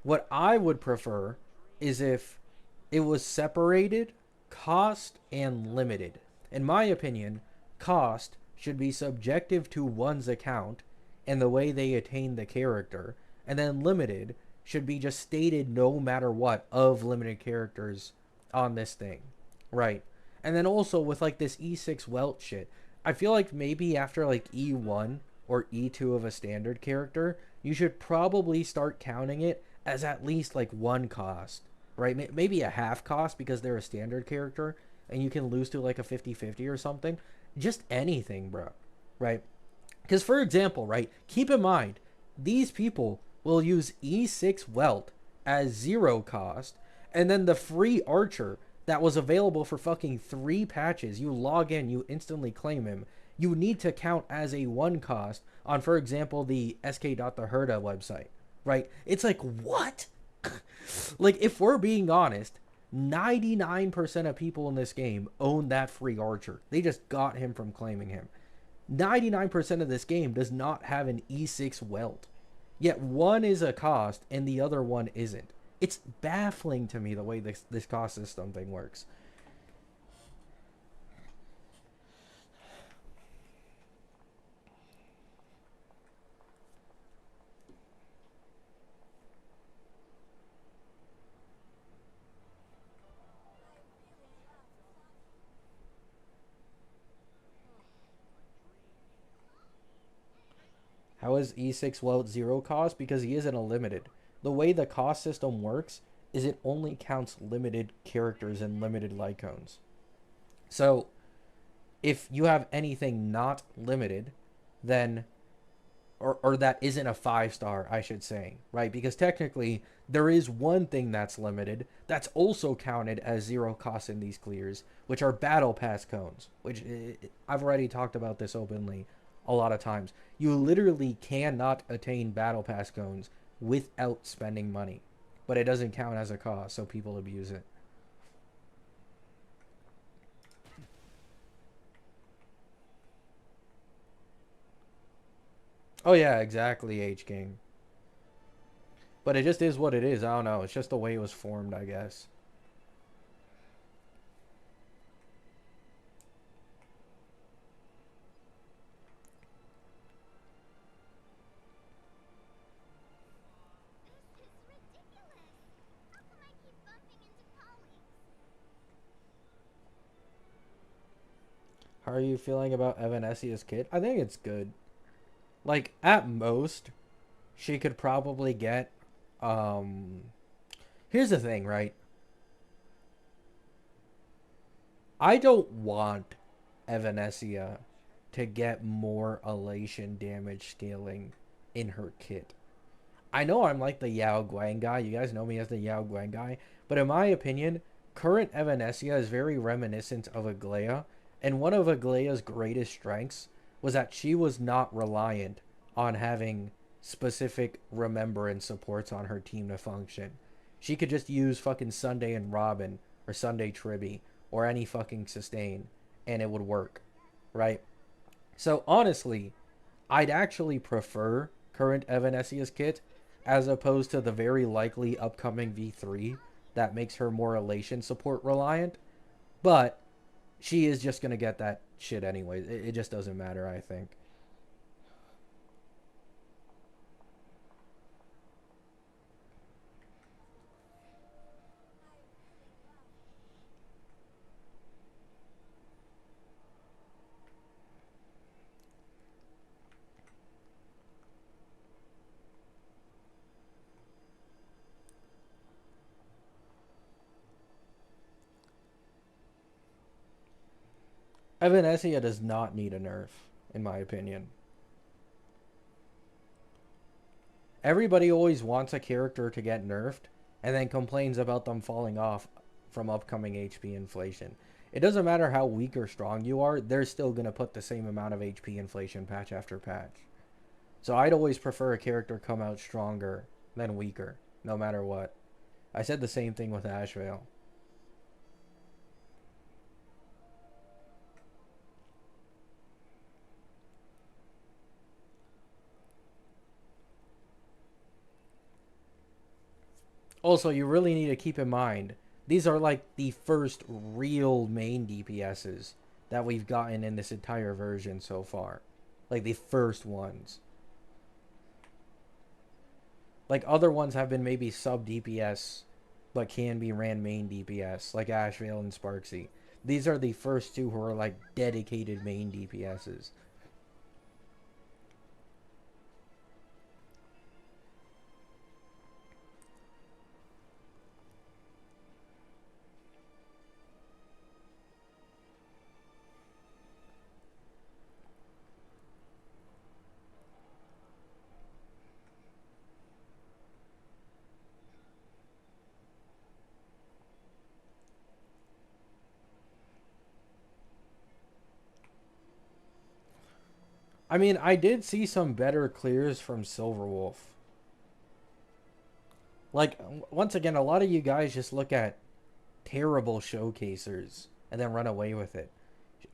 [SPEAKER 1] what I would prefer is if it was separated, cost and limited. In my opinion, cost should be subjective to one's account and the way they attain the character, and then limited should be just stated no matter what of limited characters on this thing. Right. And then also with like this E6 Welt shit, I feel like maybe after like E1 or E2 of a standard character, you should probably start counting it as at least like one cost, right? Maybe a half cost because they're a standard character and you can lose to like a 50-50 or something. Just anything, bro, right? Because, for example, right, keep in mind, these people will use E6 Welt as 0 cost, and then the free archer that was available for fucking 3 patches, you log in, you instantly claim him, you need to count as a 1 cost on, for example, the sk.theherda website, right? It's like, what? Like, if we're being honest, 99% of people in this game own that free archer. They just got him from claiming him. 99% of this game does not have an E6 welt. Yet one is a cost and the other one isn't. It's baffling to me the way this cost system thing works. How is E6 Welt 0 cost? Because he isn't a limited. The way the cost system works is it only counts limited characters and limited lycones. So if you have anything not limited, then or that isn't a 5-star, I should say, right? Because technically there is one thing that's limited that's also counted as 0 cost in these clears, which are battle pass cones, which I've already talked about this openly a lot of times. You literally cannot attain battle pass cones without spending money, but it doesn't count as a cost, so people abuse it. Oh yeah, exactly, H King. But it just is what it is. I don't know. It's just the way it was formed, I guess.
[SPEAKER 3] This is ridiculous. How come I keep bumping into colleagues?
[SPEAKER 1] How are you feeling about Evanesia's kit? I think it's good. Like, at most, she could probably get, um... Here's the thing, right? I don't want Evanesia to get more elation damage scaling in her kit. I know I'm like the Yao Guang guy. You guys know me as the Yao Guang guy. But in my opinion, current Evanesia is very reminiscent of Aglaya. And one of Aglaya's greatest strengths was that she was not reliant on having specific remembrance supports on her team to function. She could just use fucking Sunday and Robin or Sunday Tribby or any fucking sustain and it would work, right? So honestly, I'd actually prefer current Evanesia's kit as opposed to the very likely upcoming V3 that makes her more elation support reliant. But she is just going to get that shit anyway. It just doesn't matter, I think. Evanesia does not need a nerf, in my opinion. Everybody always wants a character to get nerfed and then complains about them falling off from upcoming HP inflation. It doesn't matter how weak or strong you are, they're still going to put the same amount of HP inflation patch after patch. So I'd always prefer a character come out stronger than weaker, no matter what. I said the same thing with Ashvale. Also, you really need to keep in mind, these are like the first real main DPSs that we've gotten in this entire version so far. Like the first ones. Like other ones have been maybe sub DPS, but can be ran main DPS, like Ashvale and Sparksy. These are the first two who are like dedicated main DPSs. I mean, I did see some better clears from Silverwolf. Like, once again, a lot of you guys just look at terrible showcasers and then run away with it.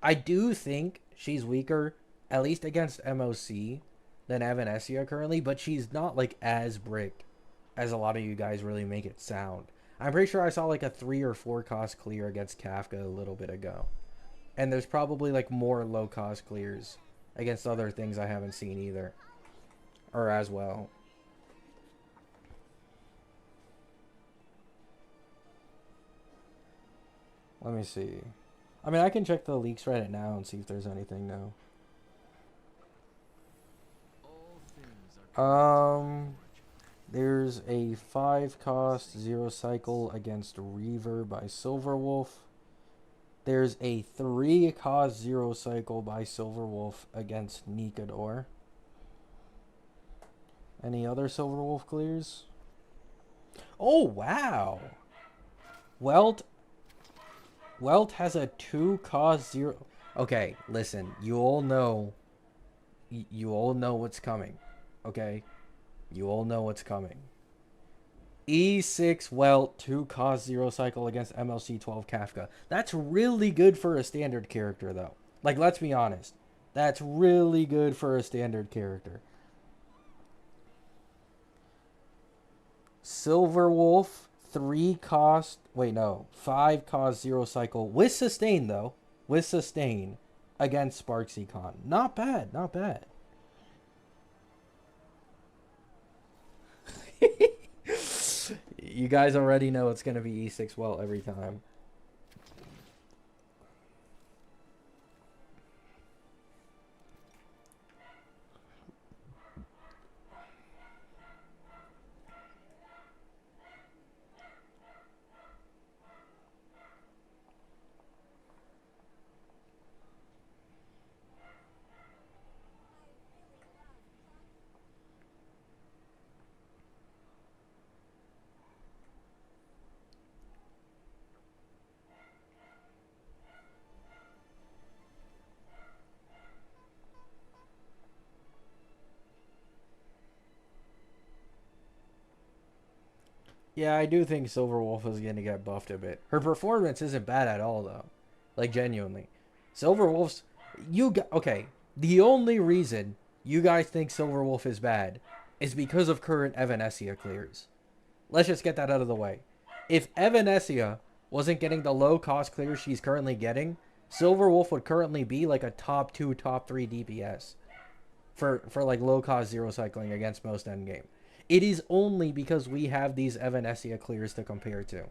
[SPEAKER 1] I do think she's weaker, at least against MOC, than Evanesia currently, but she's not like as brick as a lot of you guys really make it sound. I'm pretty sure I saw like a 3 or 4 cost clear against Kafka a little bit ago. And there's probably like more low cost clears against other things I haven't seen either. Or as well. Let me see. I mean, I can check the leaks Reddit now and see if there's anything new.
[SPEAKER 2] All things are
[SPEAKER 1] There's a 5 cost 0 cycle against Reaver by Silverwolf. There's a 3 cost 0 cycle by Silverwolf against Nikador. Any other Silverwolf clears? Oh, wow! Welt has a 2 cost 0. Okay, listen. You all know what's coming. Okay? You all know what's coming. E6 Welt 2 cost 0 cycle against MLC 12 Kafka. That's really good for a standard character, though. Like, let's be honest. That's really good for a standard character. Silverwolf 3 cost. Wait, no. 5 cost 0 cycle. With sustain, though. With sustain. Against SparksyCon. Not bad. Not bad. You guys already know it's going to be E6 Welt every time. Yeah, I do think Silverwolf is going to get buffed a bit. Her performance isn't bad at all, though. Like, genuinely. Silverwolf's... Okay, the only reason you guys think Silverwolf is bad is because of current Evanesia clears. Let's just get that out of the way. If Evanesia wasn't getting the low-cost clears she's currently getting, Silverwolf would currently be like a top 2, top 3 DPS. For like low-cost zero cycling against most endgame. It is only because we have these Evanesia clears to compare to.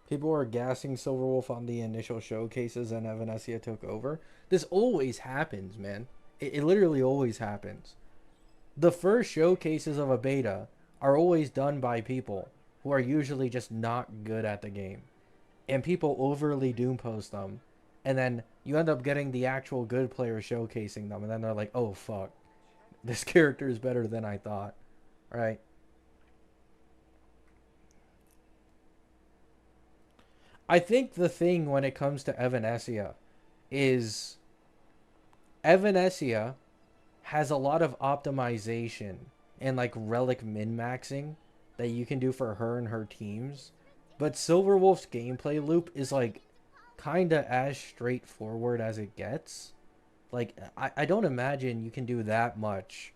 [SPEAKER 1] People were gassing Silverwolf on the initial showcases and Evanesia took over. This always happens, man. It literally always happens. The first showcases of a beta are always done by people who are usually just not good at the game. And people overly doom post them. And then you end up getting the actual good players showcasing them. And then they're like, oh, fuck. This character is better than I thought. Right? I think the thing when it comes to Evanesia is Evanesia has a lot of optimization and like relic min-maxing that you can do for her and her teams. But Silverwolf's gameplay loop is like kinda as straightforward as it gets. Like I don't imagine you can do that much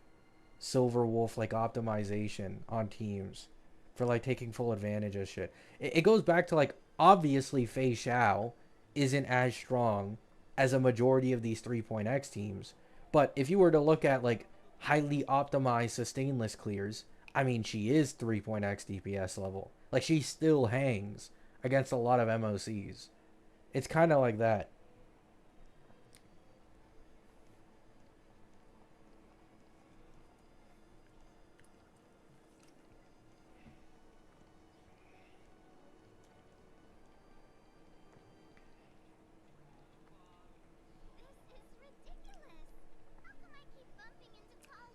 [SPEAKER 1] Silverwolf like optimization on teams for like taking full advantage of shit. It goes back to like obviously Fei Xiao isn't as strong as a majority of these 3.x teams. But if you were to look at like highly optimized sustainless clears, I mean she is 3.x DPS level. Like she still hangs against a lot of MOCs. It's kind of like that.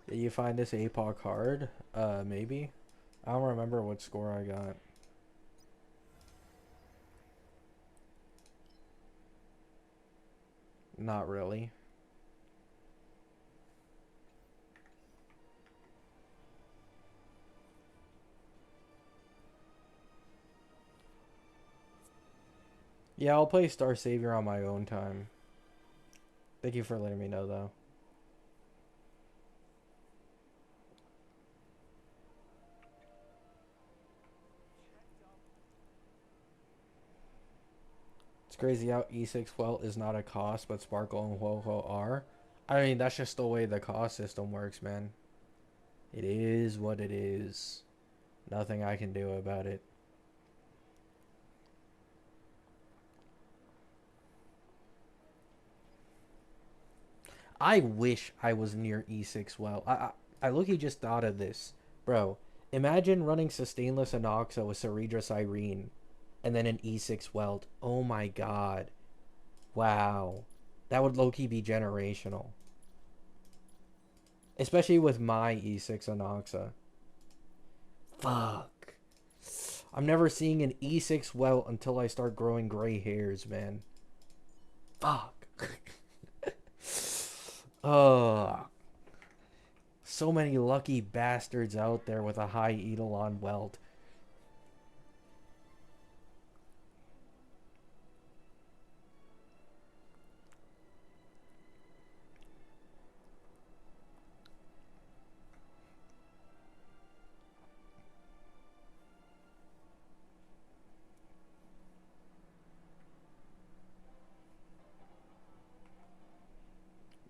[SPEAKER 1] Did you find this APOC hard? Maybe. I don't remember what score I got. Not really. Yeah, I'll play Star Savior on my own time. Thank you for letting me know, though. It's crazy how E6 Welt is not a cost, but Sparkle and Ho-Ho are. I mean, that's just the way the cost system works, man. It is what it is. Nothing I can do about it. I wish I was near E6 Well. I look-y just thought of this. Bro, imagine running Sustainless Anoxa with Ceredra Irene and then an E6 Welt. Oh my god. Wow. That would low-key be generational. Especially with my E6 Anoxa. Fuck. I'm never seeing an E6 Welt until I start growing gray hairs, man. Fuck. Oh, so many lucky bastards out there with a high eidolon Welt.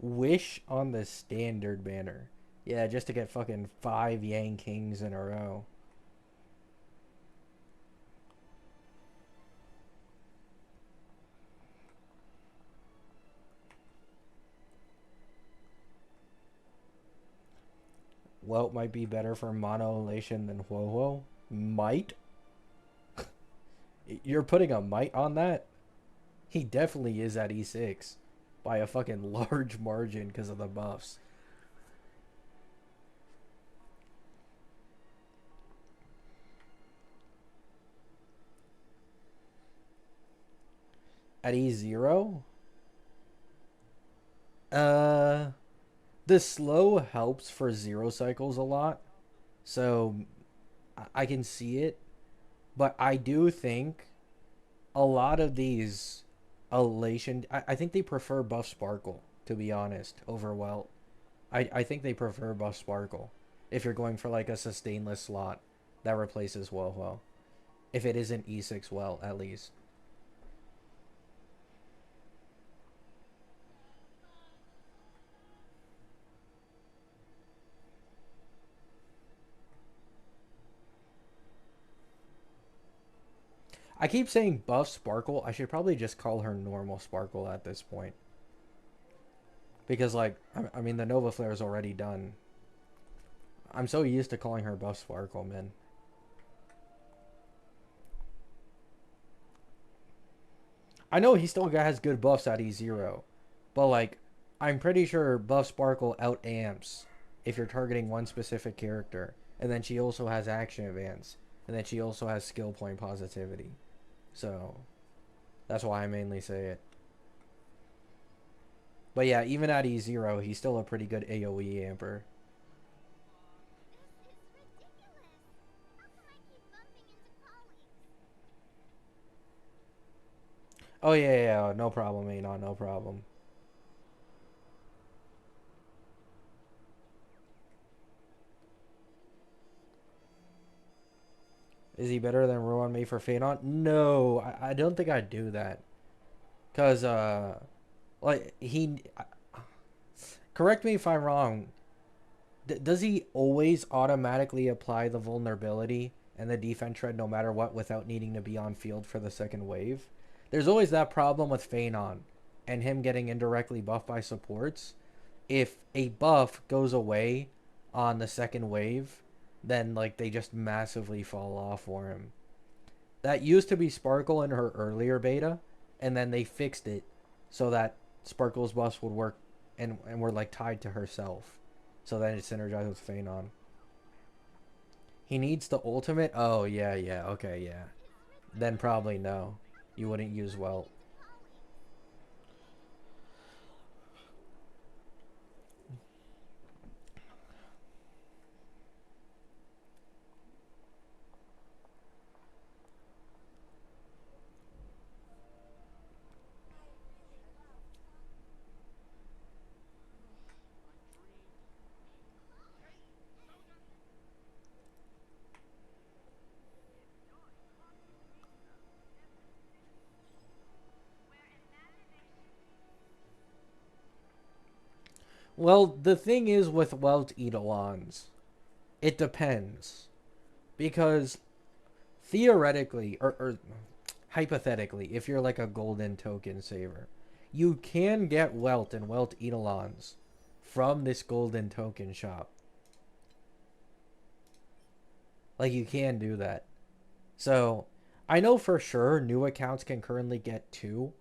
[SPEAKER 1] Wish on the standard banner. Yeah, just to get fucking 5 Yang Kings in a row. Welt might be better for mono elation than Ho-Ho. Might? You're putting a might on that? He definitely is at E6 by a fucking large margin because of the buffs. At E0? Uh, the slow helps for 0 cycles a lot. So I can see it. But I do think a lot of these elation, I think they prefer buff sparkle, to be honest, over Welt. I think they prefer buff sparkle if you're going for like a sustainless slot that replaces Woho. If it isn't E6 Welt, at least. I keep saying buff sparkle. I should probably just call her normal sparkle at this point. Because, like, I mean, the Nova Flare is already done. I'm so used to calling her buff sparkle, man. I know he still has good buffs at E0. But, like, I'm pretty sure buff sparkle out amps if you're targeting one specific character. And then she also has action advance. And then she also has skill point positivity. So, that's why I mainly say it. But yeah, even at E0, he's still a pretty good AoE amper.
[SPEAKER 3] This is ridiculous. How come I keep bumping into colleagues?
[SPEAKER 1] Oh yeah, no problem, Anon, no problem. Is he better than Ruin Me for Phaedon? No, I don't think I'd do that. Cause like correct me if I'm wrong. Does he always automatically apply the vulnerability and the defense shred no matter what without needing to be on field for the second wave? There's always that problem with Phaedon and him getting indirectly buffed by supports. If a buff goes away on the second wave, then like they just massively fall off for him. That used to be Sparkle in her earlier beta, and then they fixed it so that Sparkle's buffs would work and were like tied to herself. So then it synergizes with Phanon. He needs the ultimate? Oh, yeah, yeah, okay, yeah. Then probably no. You wouldn't use Welt. Well, the thing is with Welt eidolons, it depends. Because theoretically, or hypothetically, if you're like a golden token saver, you can get Welt and Welt eidolons from this golden token shop. Like, you can do that. So, I know for sure new accounts can currently get two.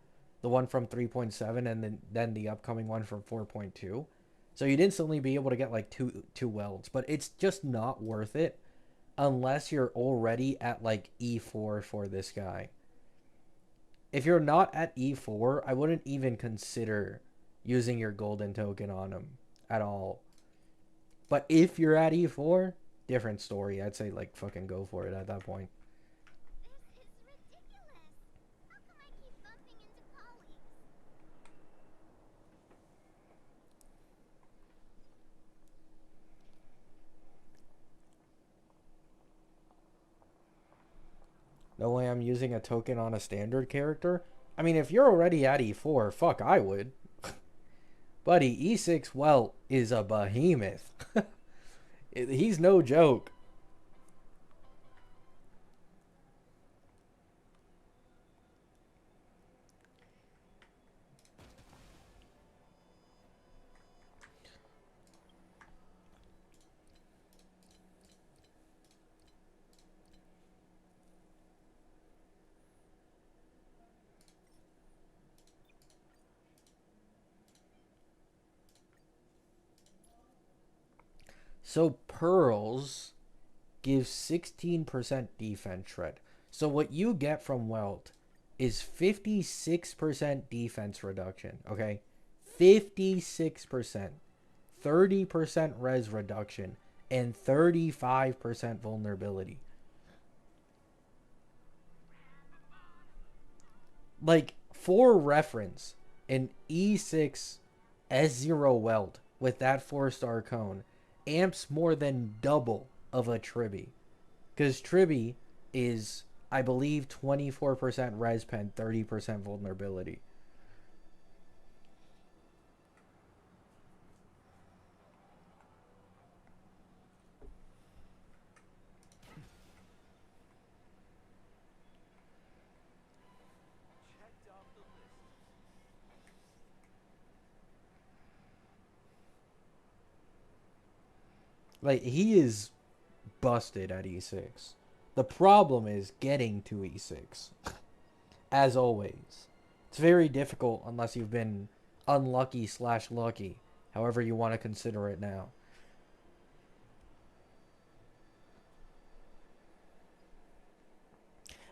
[SPEAKER 1] The one from 3.7 and then the upcoming one from 4.2. So you'd instantly be able to get like two welds, but it's just not worth it unless you're already at like E4 for this guy. If you're not at E4, I wouldn't even consider using your golden token on him at all. But if you're at E4, different story. I'd say like fucking go for it at that point.
[SPEAKER 3] This is ridiculous. How come I keep bumping into colleagues?
[SPEAKER 1] No way I'm using a token on a standard character. I mean, if you're already at E4, fuck, I would. Buddy, E6 Welt is a behemoth. He's no joke. So pearls gives 16% defense shred. So what you get from Welt is 56% defense reduction, okay? 56%, 30% res reduction, and 35% vulnerability. Like, for reference, an E6 S0 Welt with that 4-star cone amps more than double of a Tribby. Because Tribby is, I believe, 24% res pen, 30% vulnerability.
[SPEAKER 2] Checked off the list.
[SPEAKER 1] Like, he is busted at E6. The problem is getting to E6. As always. It's very difficult unless you've been unlucky slash lucky, however you want to consider it now.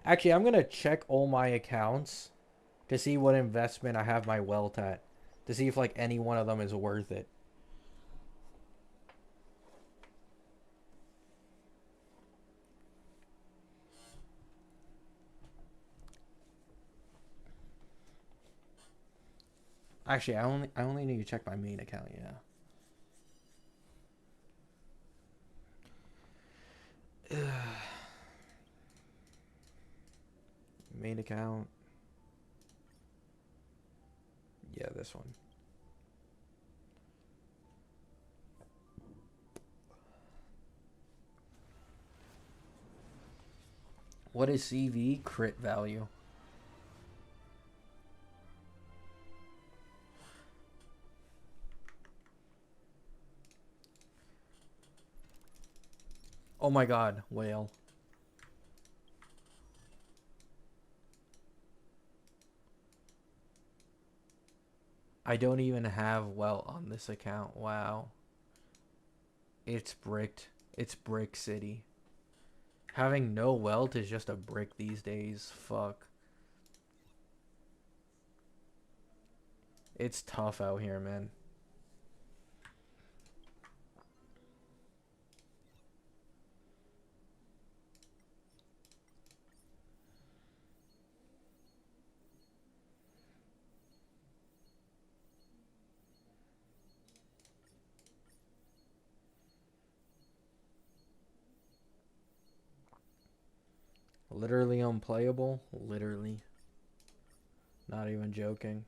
[SPEAKER 1] Actually, I'm going to check all my accounts to see what investment I have my Welt at. To see if, like, any one of them is worth it. Actually, I only need to check my main account, yeah. Main account. Yeah, this one. What is CV crit value? Oh my god, whale. I don't even have Welt on this account. Wow. It's bricked. It's brick city. Having no Welt is just a brick these days. Fuck. It's tough out here, man. Literally unplayable. Literally. Not even joking.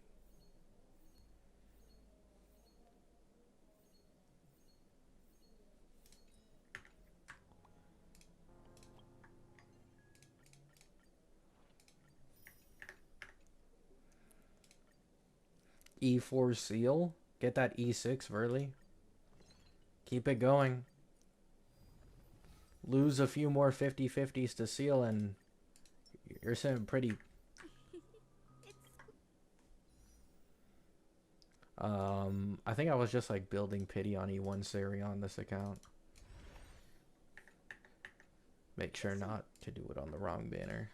[SPEAKER 1] E4 seal. Get that E6, Verly. Keep it going. Lose a few more 50-50s to seal and you're sitting pretty. I think I was just like building pity on E1 Siri on this account. Make sure not to do it on the wrong banner.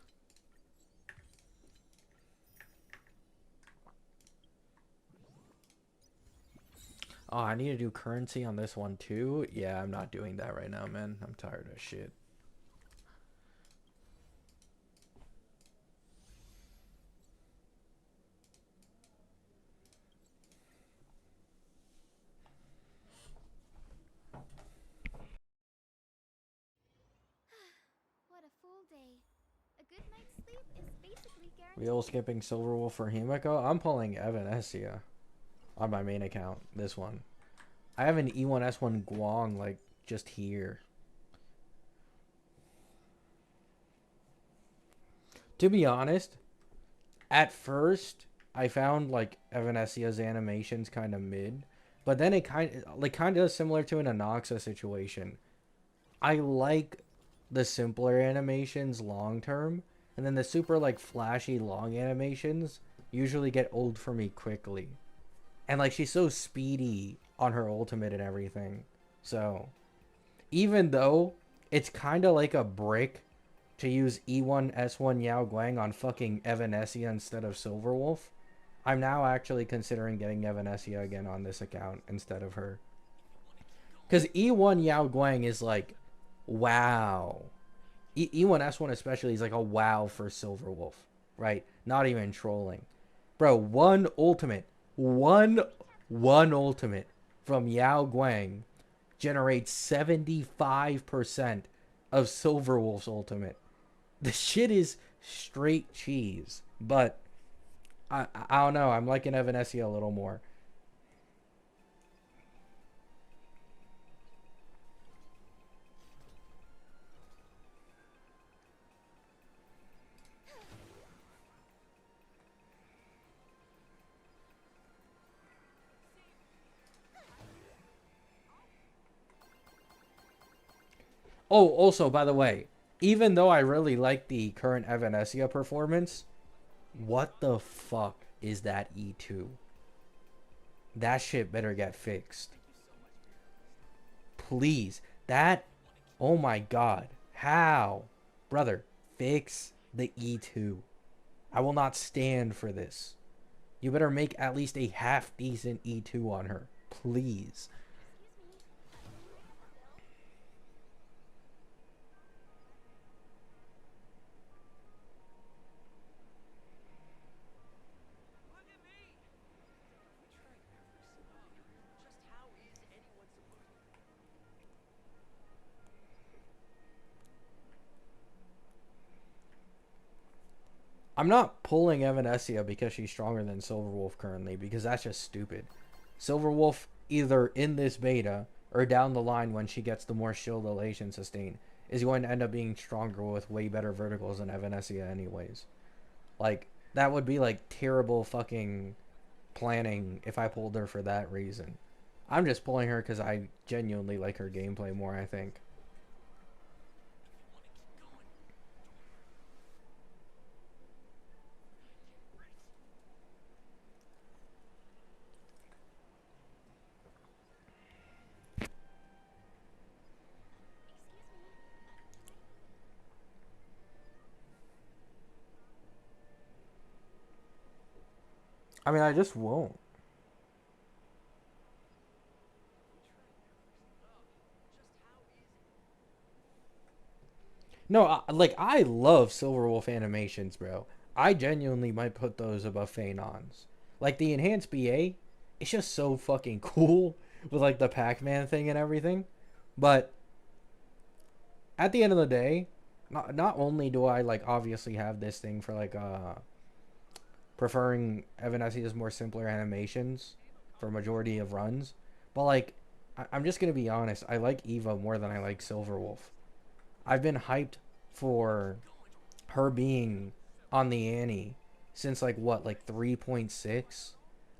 [SPEAKER 1] Oh, I need to do currency on this one too. Yeah, I'm not doing that right now, man. I'm tired of shit.
[SPEAKER 3] What a full day. A good night's sleep is basically
[SPEAKER 1] Wheel
[SPEAKER 3] guaranteed.
[SPEAKER 1] skipping Silverwolf for Himiko. I'm pulling Evanesia on my main account. This one. I have an E1S1 Guang like just here. To be honest, at first I found like Evanesia's animations kind of mid, but then it kind of similar to an Anoxa situation. I like the simpler animations long term, and then the super like flashy long animations usually get old for me quickly. And like she's so speedy on her ultimate and everything. So, even though it's kind of like a brick to use E1 S1 Yao Guang on fucking Evanesia instead of Silverwolf, I'm now actually considering getting Evanesia again on this account instead of her. Because E1 Yao Guang is like, wow. E1 S1 especially is like a wow for Silverwolf, right? Not even trolling. Bro, one ultimate from Yao Guang generates 75% of Silverwolf's ultimate. The shit is straight cheese. But I don't know. I'm liking Evanesia a little more. Oh, also, by the way, even though I really like the current Evanesia performance, what the fuck is that E2? That shit better get fixed. Please. That. Oh my god. How? Brother, fix the E2. I will not stand for this. You better make at least a half decent E2 on her. Please.
[SPEAKER 2] Look at me! We try every single week. Just how is anyone supposed to?
[SPEAKER 1] I'm not pulling Evanesia because she's stronger than Silverwolf currently, because that's just stupid. Silverwolf, either in this beta or down the line when she gets the more shield elation sustain, is going to end up being stronger with way better verticals than Evanesia anyways. Like, that would be like terrible fucking planning if I pulled her for that reason. I'm just pulling her because I genuinely like her gameplay more, I think. I mean, I just won't. No, like I love Silverwolf animations, bro. I genuinely might put those above Phenons. Like the enhanced BA, it's just so fucking cool with like the Pac-Man thing and everything. But at the end of the day, not only do I like obviously have this thing for like preferring Evanesia's more simpler animations for majority of runs, but like I'm just gonna be honest, I like Eva more than I like Silverwolf. I've been hyped for her being on the Annie since like what, like 3.6.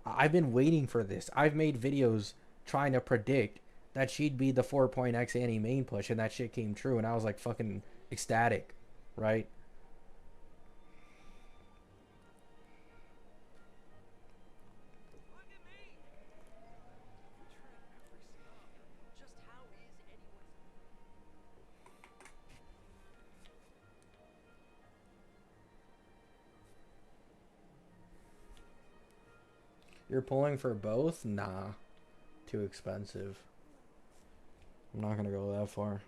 [SPEAKER 1] I've been waiting for this. I've made videos trying to predict that she'd be the 4.x Annie main push, and that shit came true, and I was like fucking ecstatic, right?
[SPEAKER 2] Look at me! Just how is anyone's...
[SPEAKER 1] You're pulling for both? Nah, too expensive. I'm not gonna go that far.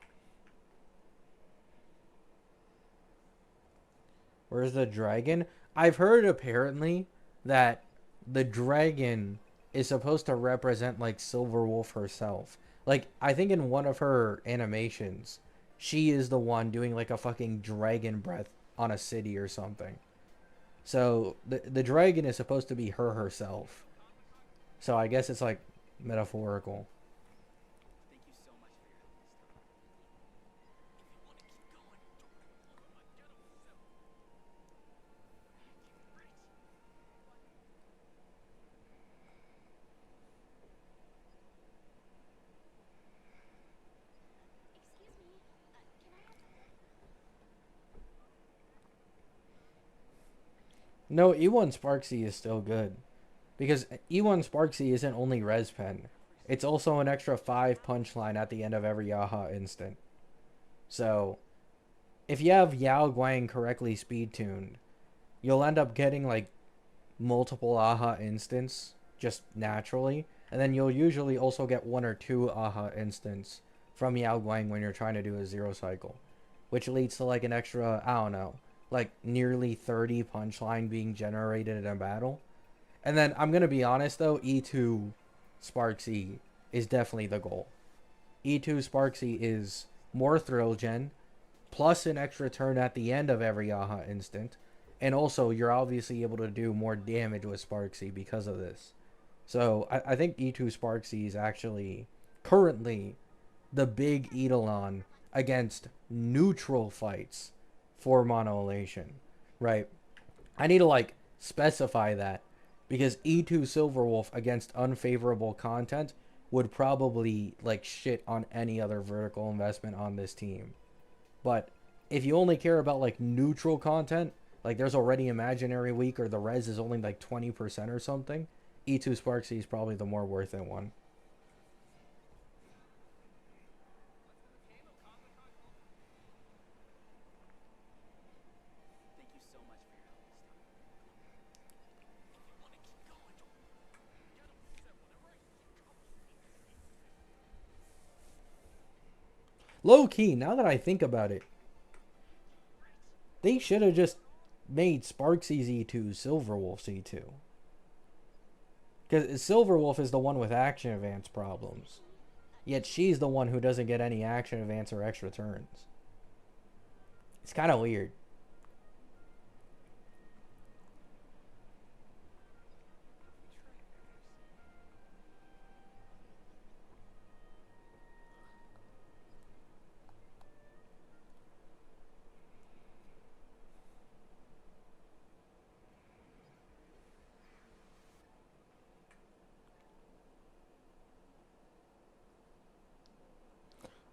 [SPEAKER 1] Where's the dragon? I've heard apparently that the dragon is supposed to represent like Silverwolf herself. Like I think in one of her animations, she is the one doing like a fucking dragon breath on a city or something. So the dragon is supposed to be her herself. So I guess it's like metaphorical.
[SPEAKER 2] Thank you so much for your help this time. If you want to keep going, I'll let my ghetto settle.
[SPEAKER 3] Excuse me. Can I have something?
[SPEAKER 1] No, E1 Sparksy is still good. Because E1 Sparksy isn't only res pen. It's also an extra 5 punchline at the end of every Yaha instant. So, if you have Yao Guang correctly speed tuned, you'll end up getting like multiple Aha instants just naturally. And then you'll usually also get 1 or 2 Aha instants from Yao Guang when you're trying to do a zero cycle. Which leads to like an extra, I don't know, like nearly 30 punchline being generated in a battle. And then I'm gonna be honest though, E2 Sparksy is definitely the goal. E2 Sparksy is more thrill gen, plus an extra turn at the end of every Aha instant, and also you're obviously able to do more damage with Sparksy because of this. So I think E2 Sparksy is actually currently the big eidolon against neutral fights for mono elation, right? I need to like specify that because E2 Silverwolf against unfavorable content would probably like shit on any other vertical investment on this team. But if you only care about like neutral content, like there's already Imaginary Week or the res is only like 20% or something, E2 Sparksy is probably the more worth it one.
[SPEAKER 2] Thank you so much for your help this time. If you want to keep going, ghetto set whenever I
[SPEAKER 1] Low key, now that I think about it, they should have just made Sparksy's E2 Silverwolf's E2. Because Silverwolf is the one with action advance problems. Yet she's the one who doesn't get any action advance or extra turns. It's kind of weird.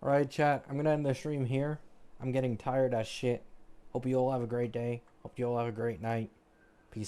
[SPEAKER 1] Alright, chat. I'm going to end the stream here. I'm getting tired as shit. Hope you all have a great day. Hope you all have a great night.